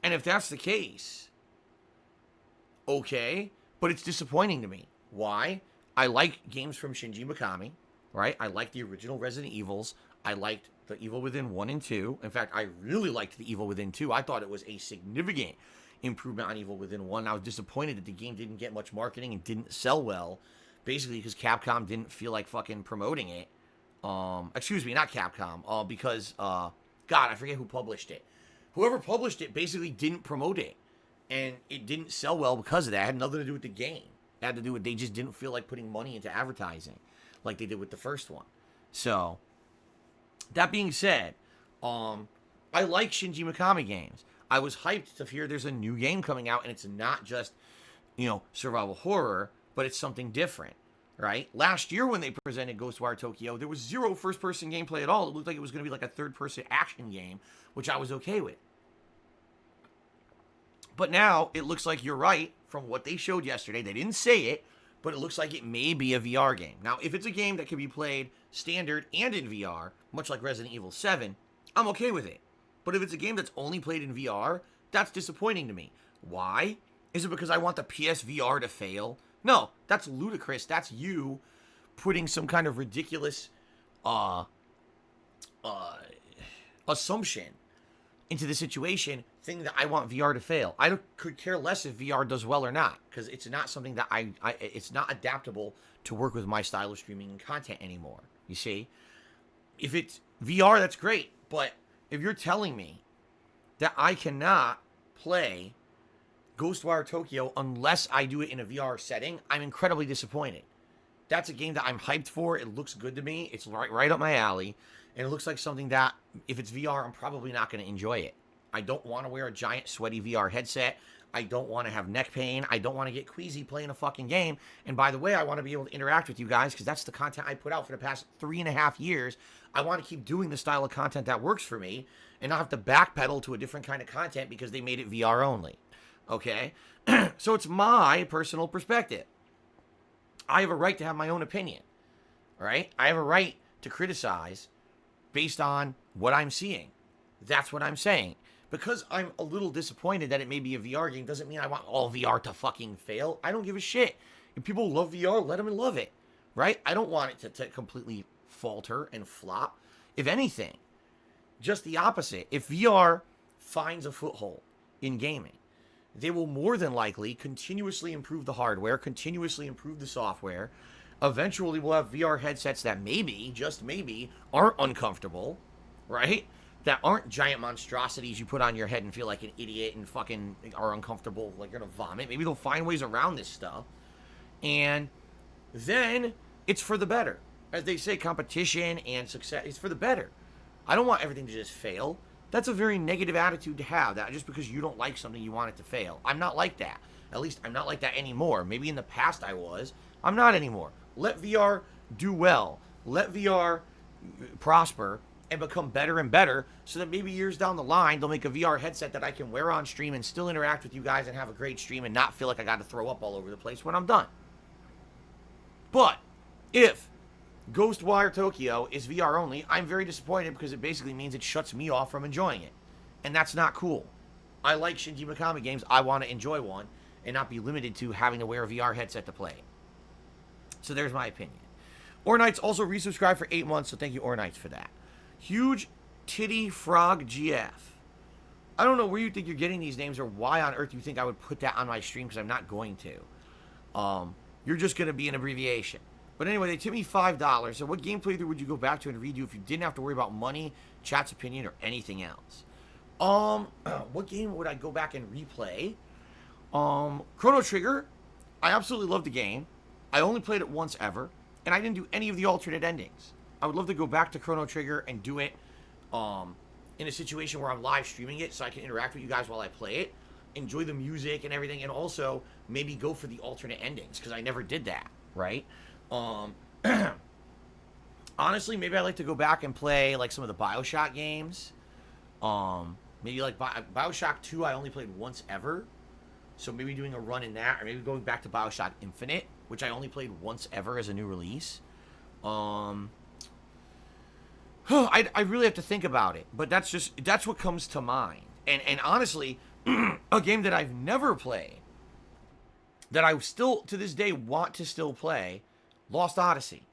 if that's the case, okay, but it's disappointing to me. Why? I like games from Shinji Mikami, right? I like the original Resident Evils. I liked the Evil Within 1 and 2. In fact, I really liked the Evil Within 2. I thought it was a significant improvement on Evil Within 1. I was disappointed that the game didn't get much marketing and didn't sell well. Basically, because Capcom didn't feel like fucking promoting it. Excuse me, not Capcom. Because, God, I forget who published it. Whoever published it basically didn't promote it. And it didn't sell well because of that. It had nothing to do with the game. It had to do with they just didn't feel like putting money into advertising like they did with the first one. So, that being said, I like Shinji Mikami games. I was hyped to hear there's a new game coming out, and it's not just, survival horror, but it's something different, right? Last year when they presented Ghostwire Tokyo, there was zero first-person gameplay at all. It looked like it was going to be like a third-person action game, which I was okay with. But now, it looks like you're right from what they showed yesterday. They didn't say it, but it looks like it may be a VR game. Now, if it's a game that can be played standard and in VR, much like Resident Evil 7, I'm okay with it. But if it's a game that's only played in VR, that's disappointing to me. Why? Is it because I want the PSVR to fail? No, that's ludicrous. That's you putting some kind of ridiculous assumption into the situation, thinking that I want VR to fail. I could care less if VR does well or not, because it's not something that it's not adaptable to work with my style of streaming and content anymore. You see? If it's VR, that's great, but if you're telling me that I cannot play Ghostwire Tokyo unless I do it in a VR setting, I'm incredibly disappointed. That's a game that I'm hyped for. It looks good to me. It's right up my alley. And it looks like something that, if it's VR, I'm probably not going to enjoy it. I don't want to wear a giant sweaty VR headset. I don't want to have neck pain. I don't want to get queasy playing a fucking game. And by the way, I want to be able to interact with you guys because that's the content I put out for the past 3.5 years. I want to keep doing the style of content that works for me and not have to backpedal to a different kind of content because they made it VR only. Okay? So it's my personal perspective. I have a right to have my own opinion. Right? I have a right to criticize based on what I'm seeing. That's what I'm saying. Because I'm a little disappointed that it may be a VR game doesn't mean I want all VR to fucking fail. I don't give a shit. If people love VR, let them love it. Right? I don't want it to completely falter and flop. If anything, just the opposite. If VR finds a foothold in gaming, they will more than likely continuously improve the hardware, continuously improve the software. Eventually, we'll have VR headsets that maybe, just maybe, aren't uncomfortable, right? That aren't giant monstrosities you put on your head and feel like an idiot and fucking are uncomfortable, like you're gonna vomit. Maybe they'll find ways around this stuff. And then it's for the better. As they say, competition and success is for the better. I don't want everything to just fail. That's a very negative attitude to have. That just because you don't like something, you want it to fail. I'm not like that. At least I'm not like that anymore. Maybe in the past I was. I'm not anymore. Let VR do well. Let VR prosper and become better and better so that maybe years down the line they'll make a VR headset that I can wear on stream and still interact with you guys and have a great stream and not feel like I got to throw up all over the place when I'm done. But if Ghostwire Tokyo is VR only, I'm very disappointed because it basically means it shuts me off from enjoying it. And that's not cool. I like Shinji Mikami games. I want to enjoy one and not be limited to having to wear a VR headset to play it. So there's my opinion. Ornites also resubscribed for 8 months, so thank you, Ornites, for that. Huge Titty Frog GF. I don't know where you think you're getting these names or why on earth you think I would put that on my stream, because I'm not going to. You're just going to be an abbreviation. But anyway, they tipped me $5. So what game playthrough would you go back to and redo if you didn't have to worry about money, chat's opinion, or anything else? What game would I go back and replay? Chrono Trigger. I absolutely love the game. I only played it once ever, and I didn't do any of the alternate endings. I would love to go back to Chrono Trigger and do it in a situation where I'm live streaming it so I can interact with you guys while I play it, enjoy the music and everything, and also maybe go for the alternate endings, because I never did that, right? Honestly, maybe I'd like to go back and play like some of the BioShock games. Maybe like BioShock 2 I only played once ever, so maybe doing a run in that, or maybe going back to BioShock Infinite, which I only played once ever as a new release. I really have to think about it, but that's what comes to mind. And honestly, a game that I've never played, that I still to this day want to still play, Lost Odyssey.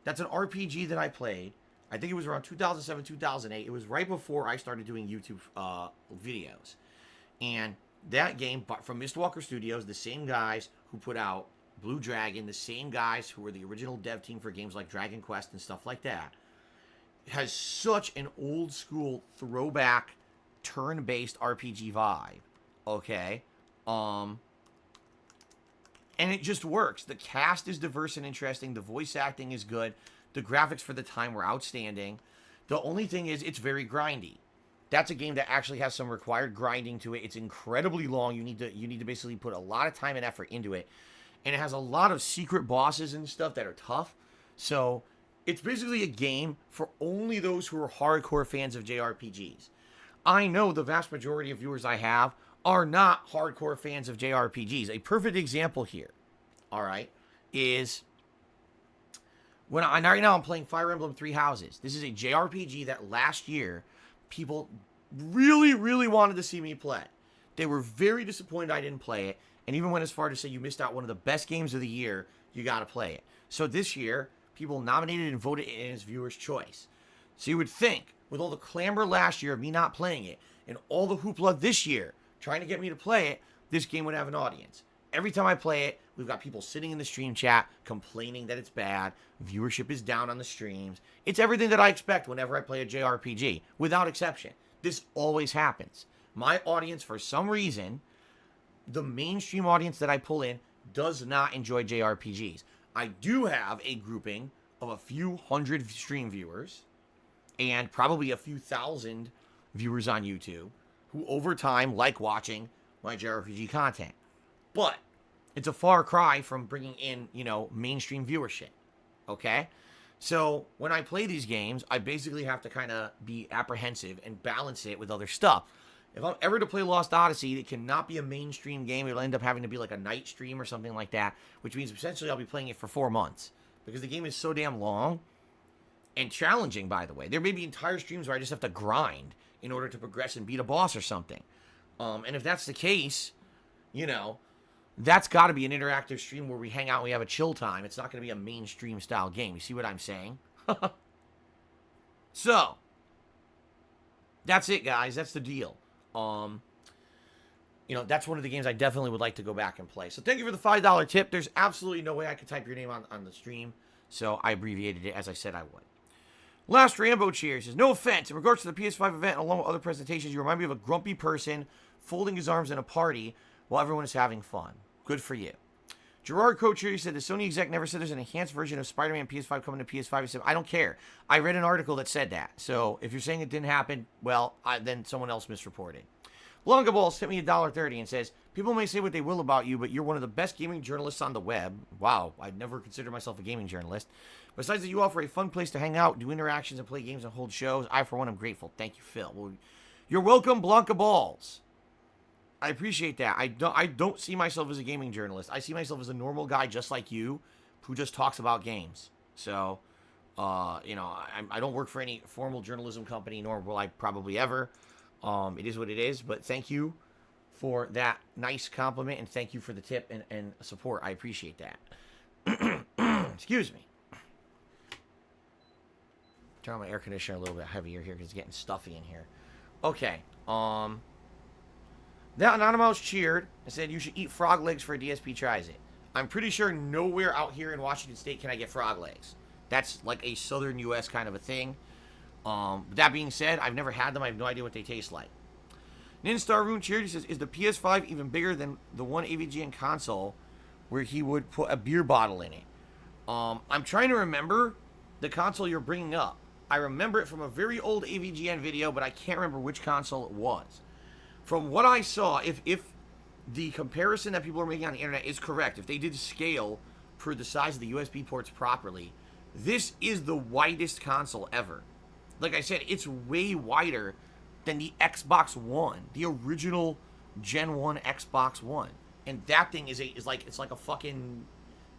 That's an RPG that I played. I think it was around 2007, 2008. It was right before I started doing YouTube videos. And that game, from Mistwalker Studios, the same guys who put out Blue Dragon, the same guys who were the original dev team for games like Dragon Quest and stuff like that, has such an old school throwback turn-based RPG vibe. Okay? And it just works. The cast is diverse and interesting. The voice acting is good. The graphics for the time were outstanding. The only thing is, it's very grindy. That's a game that actually has some required grinding to it. It's incredibly long. You need to basically put a lot of time and effort into it. And it has a lot of secret bosses and stuff that are tough. So it's basically a game for only those who are hardcore fans of JRPGs. I know the vast majority of viewers I have are not hardcore fans of JRPGs. A perfect example here, all right, is when right now I'm playing Fire Emblem Three Houses. This is a JRPG that last year people really, really wanted to see me play. They were very disappointed I didn't play it, and even went as far to say you missed out one of the best games of the year. You got to play it. So this year, people nominated and voted in as viewers' choice. So you would think, with all the clamor last year of me not playing it, and all the hoopla this year trying to get me to play it, this game would have an audience. Every time I play it, we've got people sitting in the stream chat complaining that it's bad. Viewership is down on the streams. It's everything that I expect whenever I play a JRPG, without exception. This always happens. My audience, for some reason, the mainstream audience that I pull in does not enjoy JRPGs. I do have a grouping of a few hundred stream viewers and probably a few thousand viewers on YouTube who over time like watching my JRPG content. But it's a far cry from bringing in, mainstream viewership. Okay? So when I play these games, I basically have to kind of be apprehensive and balance it with other stuff. If I'm ever to play Lost Odyssey, it cannot be a mainstream game. It'll end up having to be like a night stream or something like that, which means essentially I'll be playing it for 4 months because the game is so damn long and challenging, by the way. There may be entire streams where I just have to grind in order to progress and beat a boss or something. And if that's the case, that's got to be an interactive stream where we hang out and we have a chill time. It's not going to be a mainstream style game. You see what I'm saying? So, that's it, guys. That's the deal. That's one of the games I definitely would like to go back and play. So thank you for the $5 tip. There's absolutely no way I could type your name on the stream, so I abbreviated it as I said I would. Last Rambo Cheer says, no offense, in regards to the PS5 event along with other presentations, you remind me of a grumpy person folding his arms in a party while everyone is having fun. Good for you. Gerard Coach here said, the Sony exec never said there's an enhanced version of Spider-Man PS5 coming to PS5. He said, I don't care. I read an article that said that. So if you're saying it didn't happen, well, then someone else misreported. Blanca Ball sent me $1.30 and says, people may say what they will about you, but you're one of the best gaming journalists on the web. Wow, I'd never considered myself a gaming journalist. Besides that, you offer a fun place to hang out, do interactions, and play games and hold shows. I, for one, am grateful. Thank you, Phil. Well, you're welcome, Blanca Balls. I appreciate that. I don't see myself as a gaming journalist. I see myself as a normal guy just like you who just talks about games. So, you know, I don't work for any formal journalism company, nor will I probably ever. It is what it is, but thank you for that nice compliment, and thank you for the tip and support. I appreciate that. Excuse me. Turn on my air conditioner a little bit heavier here because it's getting stuffy in here. Okay. That Anonymous cheered and said you should eat frog legs for a DSP tries it. I'm pretty sure nowhere out here in Washington State can I get frog legs. That's like a southern U.S. kind of a thing. That being said, I've never had them. I have no idea what they taste like. Ninstar Rune cheered. He says, is the PS5 even bigger than the one AVGN console where he would put a beer bottle in it? I'm trying to remember the console you're bringing up. I remember it from a very old AVGN video, but I can't remember which console it was. From what I saw, if the comparison that people are making on the internet is correct, if they did scale per the size of the USB ports properly, this is the widest console ever. Like I said, it's way wider than the Xbox One, the original Gen 1 Xbox One. And that thing is like a fucking,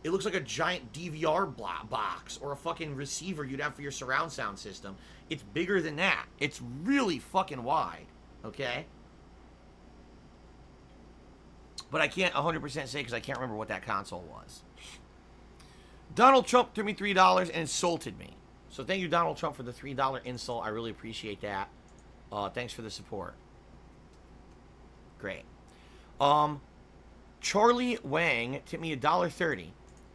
it looks like a giant DVR box or a fucking receiver you'd have for your surround sound system. It's bigger than that. It's really fucking wide, okay? But I can't 100% say because I can't remember what that console was. Donald Trump threw me $3 and insulted me. So thank you, Donald Trump, for the $3 insult. I really appreciate that. Thanks for the support. Great. Charlie Wang tipped me $1.30,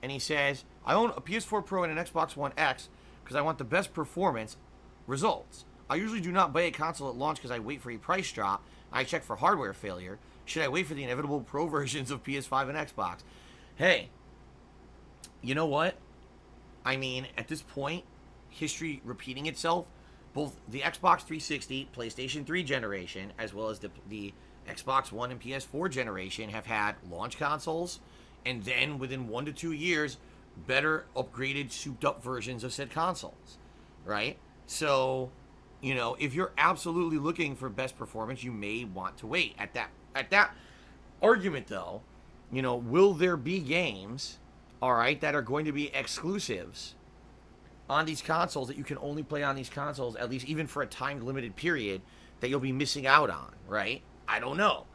and he says, I own a PS4 Pro and an Xbox One X because I want the best performance results. I usually do not buy a console at launch because I wait for a price drop. I check for hardware failure. Should I wait for the inevitable Pro versions of PS5 and Xbox? Hey, you know what? I mean, at this point, history repeating itself. Both the Xbox 360, PlayStation 3 generation, as well as the Xbox One and PS4 generation have had launch consoles, and then within 1 to 2 years, better upgraded, souped-up versions of said consoles, right? So, you know, if you're absolutely looking for best performance, you may want to wait. At that argument, though, you know, will there be games, all right, that are going to be exclusives on these consoles that you can only play on these consoles, at least even for a time-limited period, that you'll be missing out on, right? I don't know.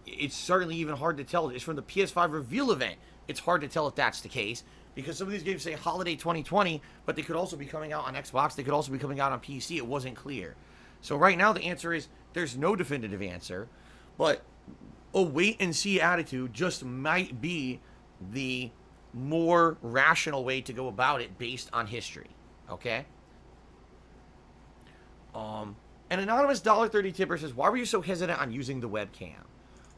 It's certainly even hard to tell. It's from the PS5 reveal event. It's hard to tell if that's the case, because some of these games say holiday 2020, but they could also be coming out on Xbox. They could also be coming out on PC. It wasn't clear. So right now the answer is there's no definitive answer, but a wait-and-see attitude just might be the more rational way to go about it based on history, okay? An anonymous $1.30 tipper says, why were you so hesitant on using the webcam?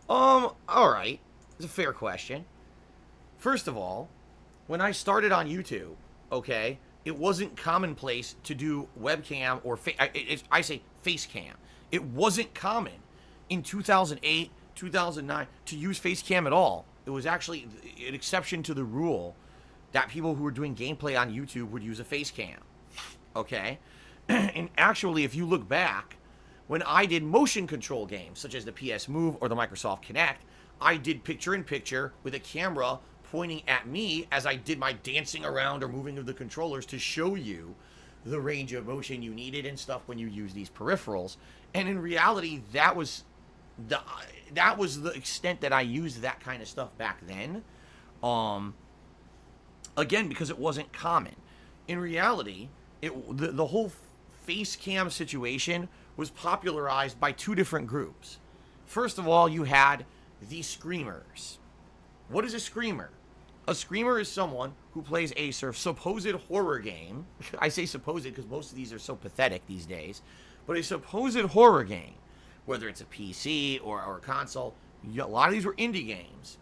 Alright. It's a fair question. First of all, when I started on YouTube, okay, it wasn't commonplace to do webcam or, I say face cam. It wasn't common in 2008, 2009 to use face cam at all. It was actually an exception to the rule that people who were doing gameplay on YouTube would use a face cam. Okay? And actually, if you look back, when I did motion control games, such as the PS Move or the Microsoft Kinect, I did picture-in-picture with a camera pointing at me as I did my dancing around or moving of the controllers to show you the range of motion you needed and stuff when you use these peripherals. And in reality, that was the extent that I used that kind of stuff back then. Again, because it wasn't common. In reality, the whole face cam situation was popularized by two different groups. First of all, you had the screamers. What is a screamer? A screamer is someone who plays a supposed horror game. I say supposed because most of these are so pathetic these days. But a supposed horror game, whether it's a PC or a console, a lot of these were indie games.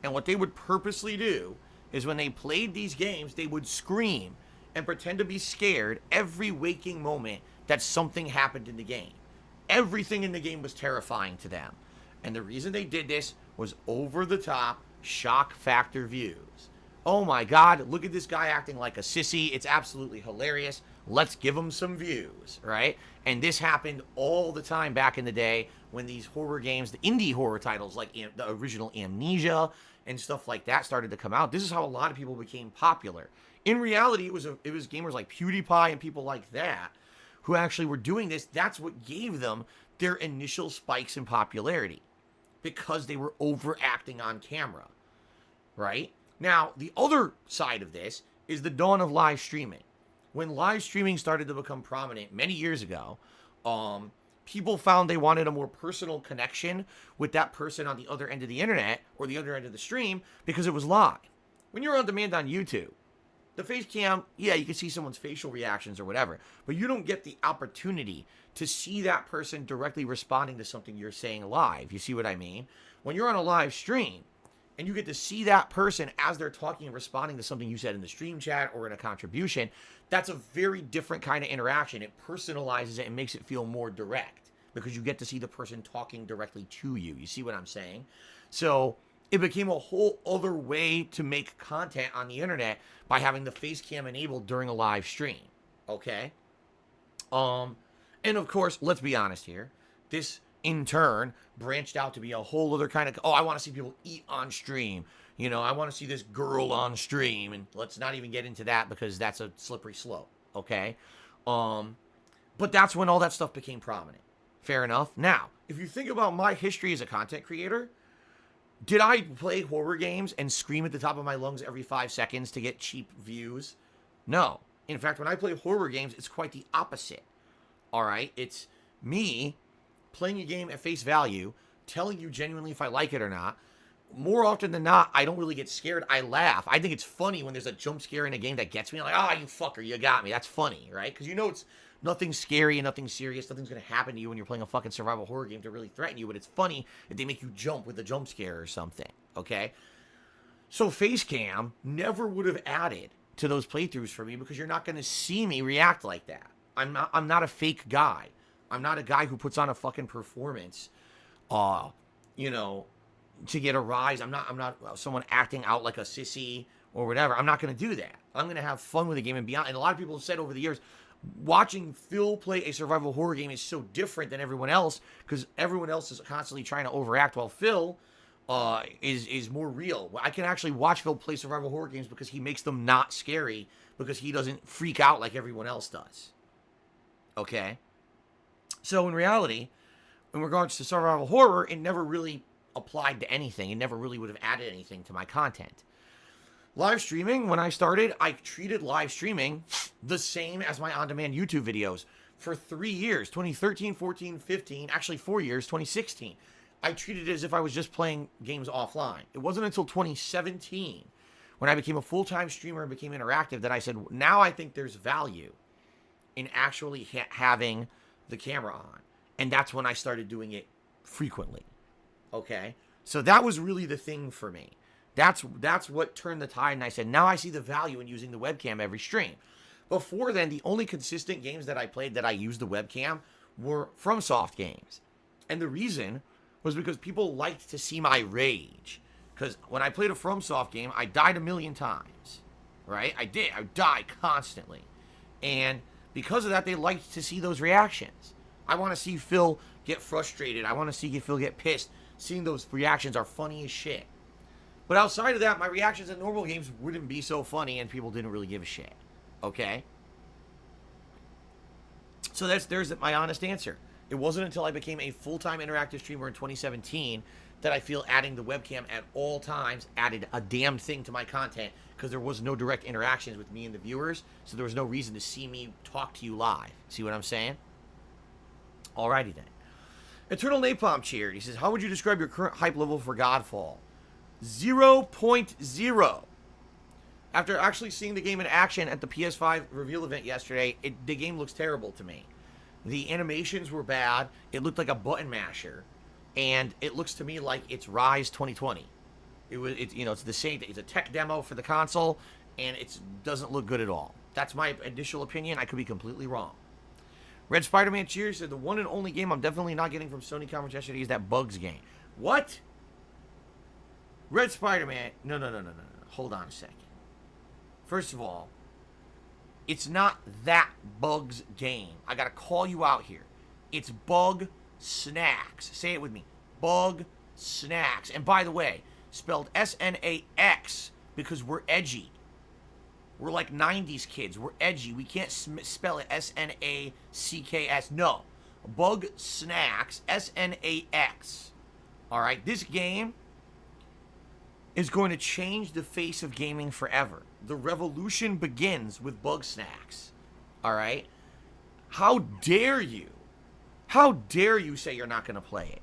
And what they would purposely do is when they played these games, they would scream and pretend to be scared every waking moment that something happened in the game. Everything in the game was terrifying to them. And the reason they did this was over-the-top shock factor views. Oh my god, look at this guy acting like a sissy. It's absolutely hilarious. Let's give him some views, right? And this happened all the time back in the day when these horror games, the indie horror titles like the original Amnesia and stuff like that started to come out. This is how a lot of people became popular. In reality, it was gamers like PewDiePie and people like that who actually were doing this. That's what gave them their initial spikes in popularity, because they were overacting on camera, right? Now, the other side of this is the dawn of live streaming. When live streaming started to become prominent many years ago, people found they wanted a more personal connection with that person on the other end of the internet or the other end of the stream because it was live. When you're on demand on YouTube, the face cam, yeah, you can see someone's facial reactions or whatever, but you don't get the opportunity to see that person directly responding to something you're saying live. You see what I mean? When you're on a live stream and you get to see that person as they're talking and responding to something you said in the stream chat or in a contribution, that's a very different kind of interaction. It personalizes it and makes it feel more direct because you get to see the person talking directly to you. You see what I'm saying? So it became a whole other way to make content on the internet by having the face cam enabled during a live stream. Okay? And of course, let's be honest here. This, in turn, branched out to be a whole other kind of, I want to see people eat on stream. You know, I want to see this girl on stream. And let's not even get into that because that's a slippery slope. Okay? But that's when all that stuff became prominent. Fair enough. Now, if you think about my history as a content creator, did I play horror games and scream at the top of my lungs every 5 seconds to get cheap views? No. In fact, when I play horror games, it's quite the opposite. All right? It's me playing a game at face value, telling you genuinely if I like it or not. More often than not, I don't really get scared. I laugh. I think it's funny when there's a jump scare in a game that gets me. I'm like, you fucker, you got me. That's funny, right? Because you know it's nothing scary and nothing serious. Nothing's going to happen to you when you're playing a fucking survival horror game to really threaten you. But it's funny if they make you jump with a jump scare or something, okay? So face cam never would have added to those playthroughs for me because you're not going to see me react like that. I'm not a fake guy. I'm not a guy who puts on a fucking performance, you know, to get a rise. I'm not someone acting out like a sissy or whatever. I'm not going to do that. I'm going to have fun with the game and beyond. And a lot of people have said over the years, watching Phil play a survival horror game is so different than everyone else because everyone else is constantly trying to overact while Phil is more real. I can actually watch Phil play survival horror games because he makes them not scary because he doesn't freak out like everyone else does. Okay? So in reality, in regards to survival horror, it never really applied to anything. It never really would have added anything to my content. Live streaming, when I started, I treated live streaming the same as my on-demand YouTube videos for 3 years, 2013, 14, 15, actually 4 years, 2016. I treated it as if I was just playing games offline. It wasn't until 2017 when I became a full-time streamer and became interactive that I said, now I think there's value in actually having the camera on. And that's when I started doing it frequently. Okay? So that was really the thing for me. That's what turned the tide, and I said, now I see the value in using the webcam every stream. Before then, the only consistent games that I played that I used the webcam were FromSoft games. And the reason was because people liked to see my rage. Because when I played a FromSoft game, I died 1,000,000 times. Right? I did. I died constantly. And because of that, they liked to see those reactions. I want to see Phil get frustrated. I want to see Phil get pissed. Seeing those reactions are funny as shit. But outside of that, my reactions in normal games wouldn't be so funny and people didn't really give a shit. Okay? So there's my honest answer. It wasn't until I became a full-time interactive streamer in 2017 that I feel adding the webcam at all times added a damn thing to my content because there was no direct interactions with me and the viewers, so there was no reason to see me talk to you live. See what I'm saying? Alrighty then. Eternal Napalm cheered. He says, how would you describe your current hype level for Godfall? 0.0. After actually seeing the game in action at the PS5 reveal event yesterday, the game looks terrible to me. The animations were bad. It looked like a button masher, and it looks to me like it's Rise 2020. It's the same. It's a tech demo for the console, and it doesn't look good at all. That's my initial opinion. I could be completely wrong. Red Spider-Man Cheers said the one and only game I'm definitely not getting from Sony conference yesterday is that Bugs game. What? Red Spider-Man? No. Hold on a second. First of all, it's not that Bugs game. I gotta call you out here. It's Bug Snacks. Say it with me. Bug Snacks. And by the way, spelled S-N-A-X because we're edgy. We're like 90s kids. We're edgy. We can't spell it S-N-A-C-K-S. No. Bug Snacks. S-N-A-X. Alright, this game is going to change the face of gaming forever. The revolution begins with Bug Snacks. Alright? How dare you? How dare you say you're not going to play it?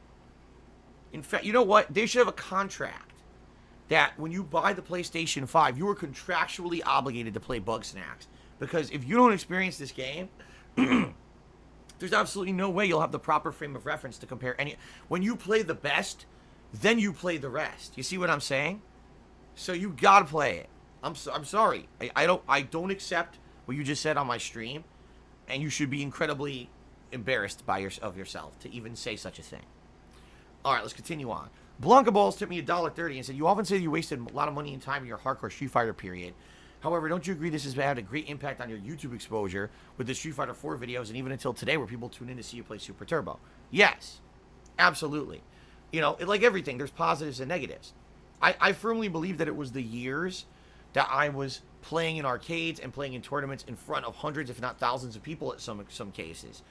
In fact, you know what? They should have a contract that when you buy the PlayStation 5, you are contractually obligated to play Bug Snacks. Because if you don't experience this game, there's absolutely no way you'll have the proper frame of reference to compare any. When you play the best, then you play the rest. You see what I'm saying? So you gotta play it. I'm sorry. I don't accept what you just said on my stream, and you should be incredibly embarrassed of yourself to even say such a thing. All right, let's continue on. Blanca Balls tipped me $1.30 and said, you often say you wasted a lot of money and time in your hardcore Street Fighter period. However, don't you agree this has had a great impact on your YouTube exposure with the Street Fighter 4 videos and even until today where people tune in to see you play Super Turbo? Yes, absolutely. Like everything, there's positives and negatives. I firmly believe that it was the years that I was playing in arcades and playing in tournaments in front of hundreds, if not thousands of people at some cases,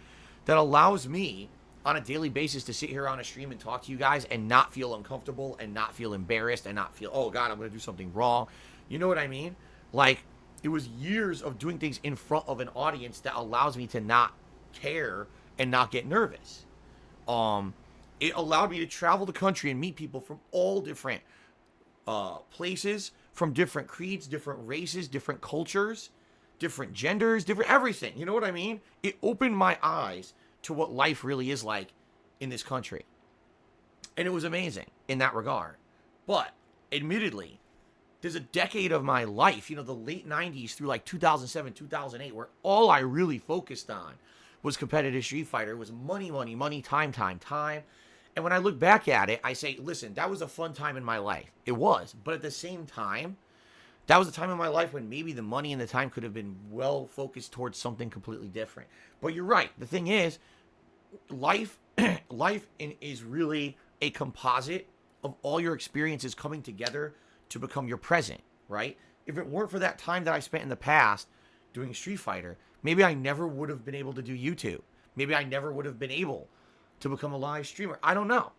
that allows me on a daily basis to sit here on a stream and talk to you guys and not feel uncomfortable and not feel embarrassed and not feel, oh God, I'm going to do something wrong. You know what I mean? Like, it was years of doing things in front of an audience that allows me to not care and not get nervous. It allowed me to travel the country and meet people from all different places, from different creeds, different races, different cultures, different genders, different everything. You know what I mean? It opened my eyes to what life really is like in this country. And it was amazing in that regard. But, admittedly, there's a decade of my life, the late 90s through like 2007, 2008, where all I really focused on was competitive Street Fighter. It was money, time. And when I look back at it, I say, listen, that was a fun time in my life. It was. But at the same time, that was a time in my life when maybe the money and the time could have been well focused towards something completely different. But you're right. The thing is, life is really a composite of all your experiences coming together to become your present, right? If it weren't for that time that I spent in the past doing Street Fighter, maybe I never would have been able to do YouTube. Maybe I never would have been able to become a live streamer. I don't know.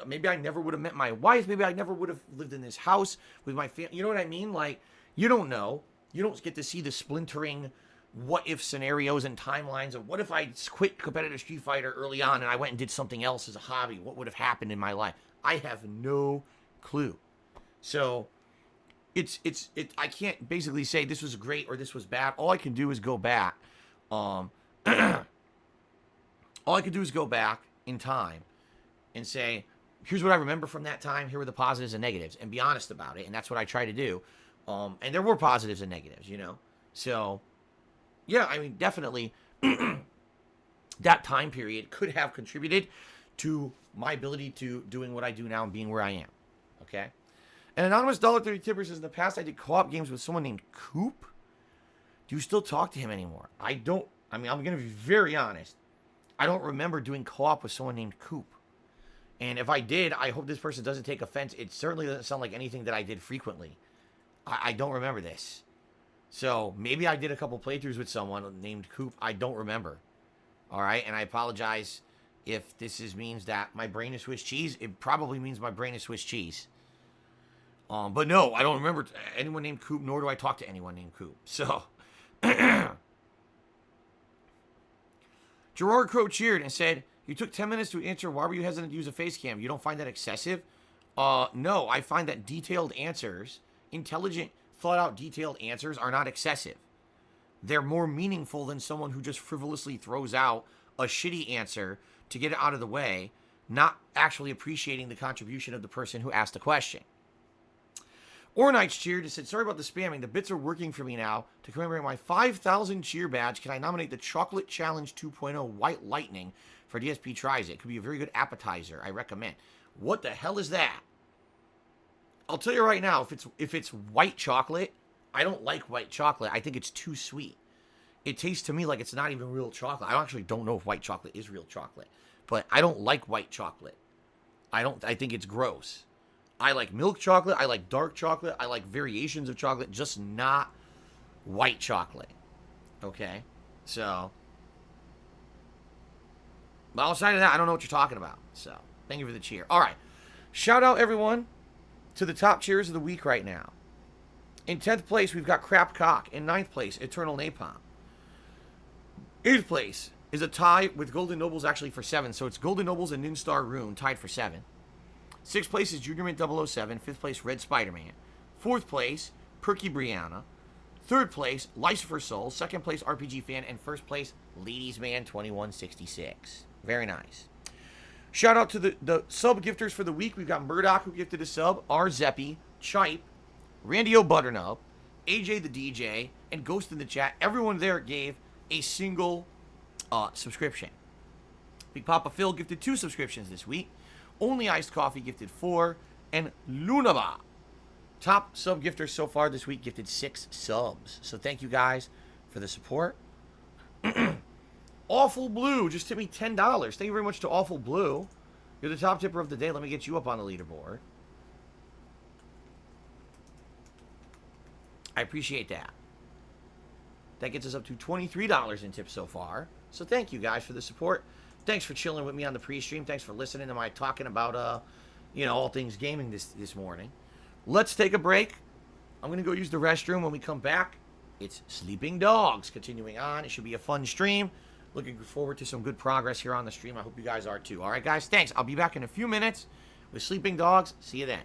Maybe I never would have met my wife. Maybe I never would have lived in this house with my family. You know what I mean? Like, you don't know. You don't get to see the splintering what-if scenarios and timelines of what if I quit competitive Street Fighter early on and I went and did something else as a hobby? What would have happened in my life? I have no clue. So, I can't basically say this was great or this was bad. All I can do is go back. All I can do is go back in time and say, here's what I remember from that time. Here were the positives and negatives, and be honest about it. And that's what I try to do. And there were positives and negatives, So, yeah, I mean, definitely that time period could have contributed to my ability to doing what I do now and being where I am. Okay? An anonymous $1.30 tipper says, in the past I did co-op games with someone named Coop. Do you still talk to him anymore? I'm going to be very honest. I don't remember doing co-op with someone named Coop. And if I did, I hope this person doesn't take offense. It certainly doesn't sound like anything that I did frequently. I don't remember this. So maybe I did a couple playthroughs with someone named Coop. I don't remember. All right? And I apologize if this means that my brain is Swiss cheese. It probably means my brain is Swiss cheese. But no, I don't remember anyone named Coop, nor do I talk to anyone named Coop. So, Gerard Crow cheered and said, you took 10 minutes to answer why were you hesitant to use a face cam. You don't find that excessive? No, I find that detailed answers, intelligent, thought out, detailed answers are not excessive. They're more meaningful than someone who just frivolously throws out a shitty answer to get it out of the way, not actually appreciating the contribution of the person who asked the question. Ornight's cheered and said, sorry about the spamming. The bits are working for me now. To commemorate my 5,000 cheer badge, can I nominate the Chocolate Challenge 2.0 White Lightning for DSP Tries It? Could be a very good appetizer. I recommend. What the hell is that? I'll tell you right now, if it's white chocolate, I don't like white chocolate. I think it's too sweet. It tastes to me like it's not even real chocolate. I actually don't know if white chocolate is real chocolate, but I don't like white chocolate. I think it's gross. I like milk chocolate. I like dark chocolate. I like variations of chocolate, just not white chocolate. Okay? So, but outside of that, I don't know what you're talking about. So, thank you for the cheer. All right. Shout out, everyone, to the top cheers of the week right now. In 10th place, we've got Crap Cock. In 9th place, Eternal Napalm. 8th place is a tie with Golden Nobles actually for 7. So, it's Golden Nobles and Ninstar Rune tied for 7. 6th place is Junior Mint 007. 5th place, Red Spider-Man. 4th place, Perky Brianna. 3rd place, Lucifer Soul. 2nd place, RPG Fan. And 1st place, Ladies Man 2166. Very nice. Shout out to the sub gifters for the week. We've got Murdoch, who gifted a sub. R. Zeppi. Chipe. Randy O. Butternut. AJ the DJ. And Ghost in the chat. Everyone there gave a single subscription. Big Papa Phil gifted 2 subscriptions this week. Only Iced Coffee gifted 4, and Lunaba, top sub gifters so far this week, gifted 6 subs. So thank you guys for the support. Awful Blue just tipped me $10. Thank you very much to Awful Blue. You're the top tipper of the day. Let me get you up on the leaderboard. I appreciate that. That gets us up to $23 in tips so far. So thank you guys for the support. Thanks for chilling with me on the pre-stream. Thanks for listening to my talking about, all things gaming this morning. Let's take a break. I'm going to go use the restroom. When we come back, it's Sleeping Dogs continuing on. It should be a fun stream. Looking forward to some good progress here on the stream. I hope you guys are too. All right, guys, thanks. I'll be back in a few minutes with Sleeping Dogs. See you then.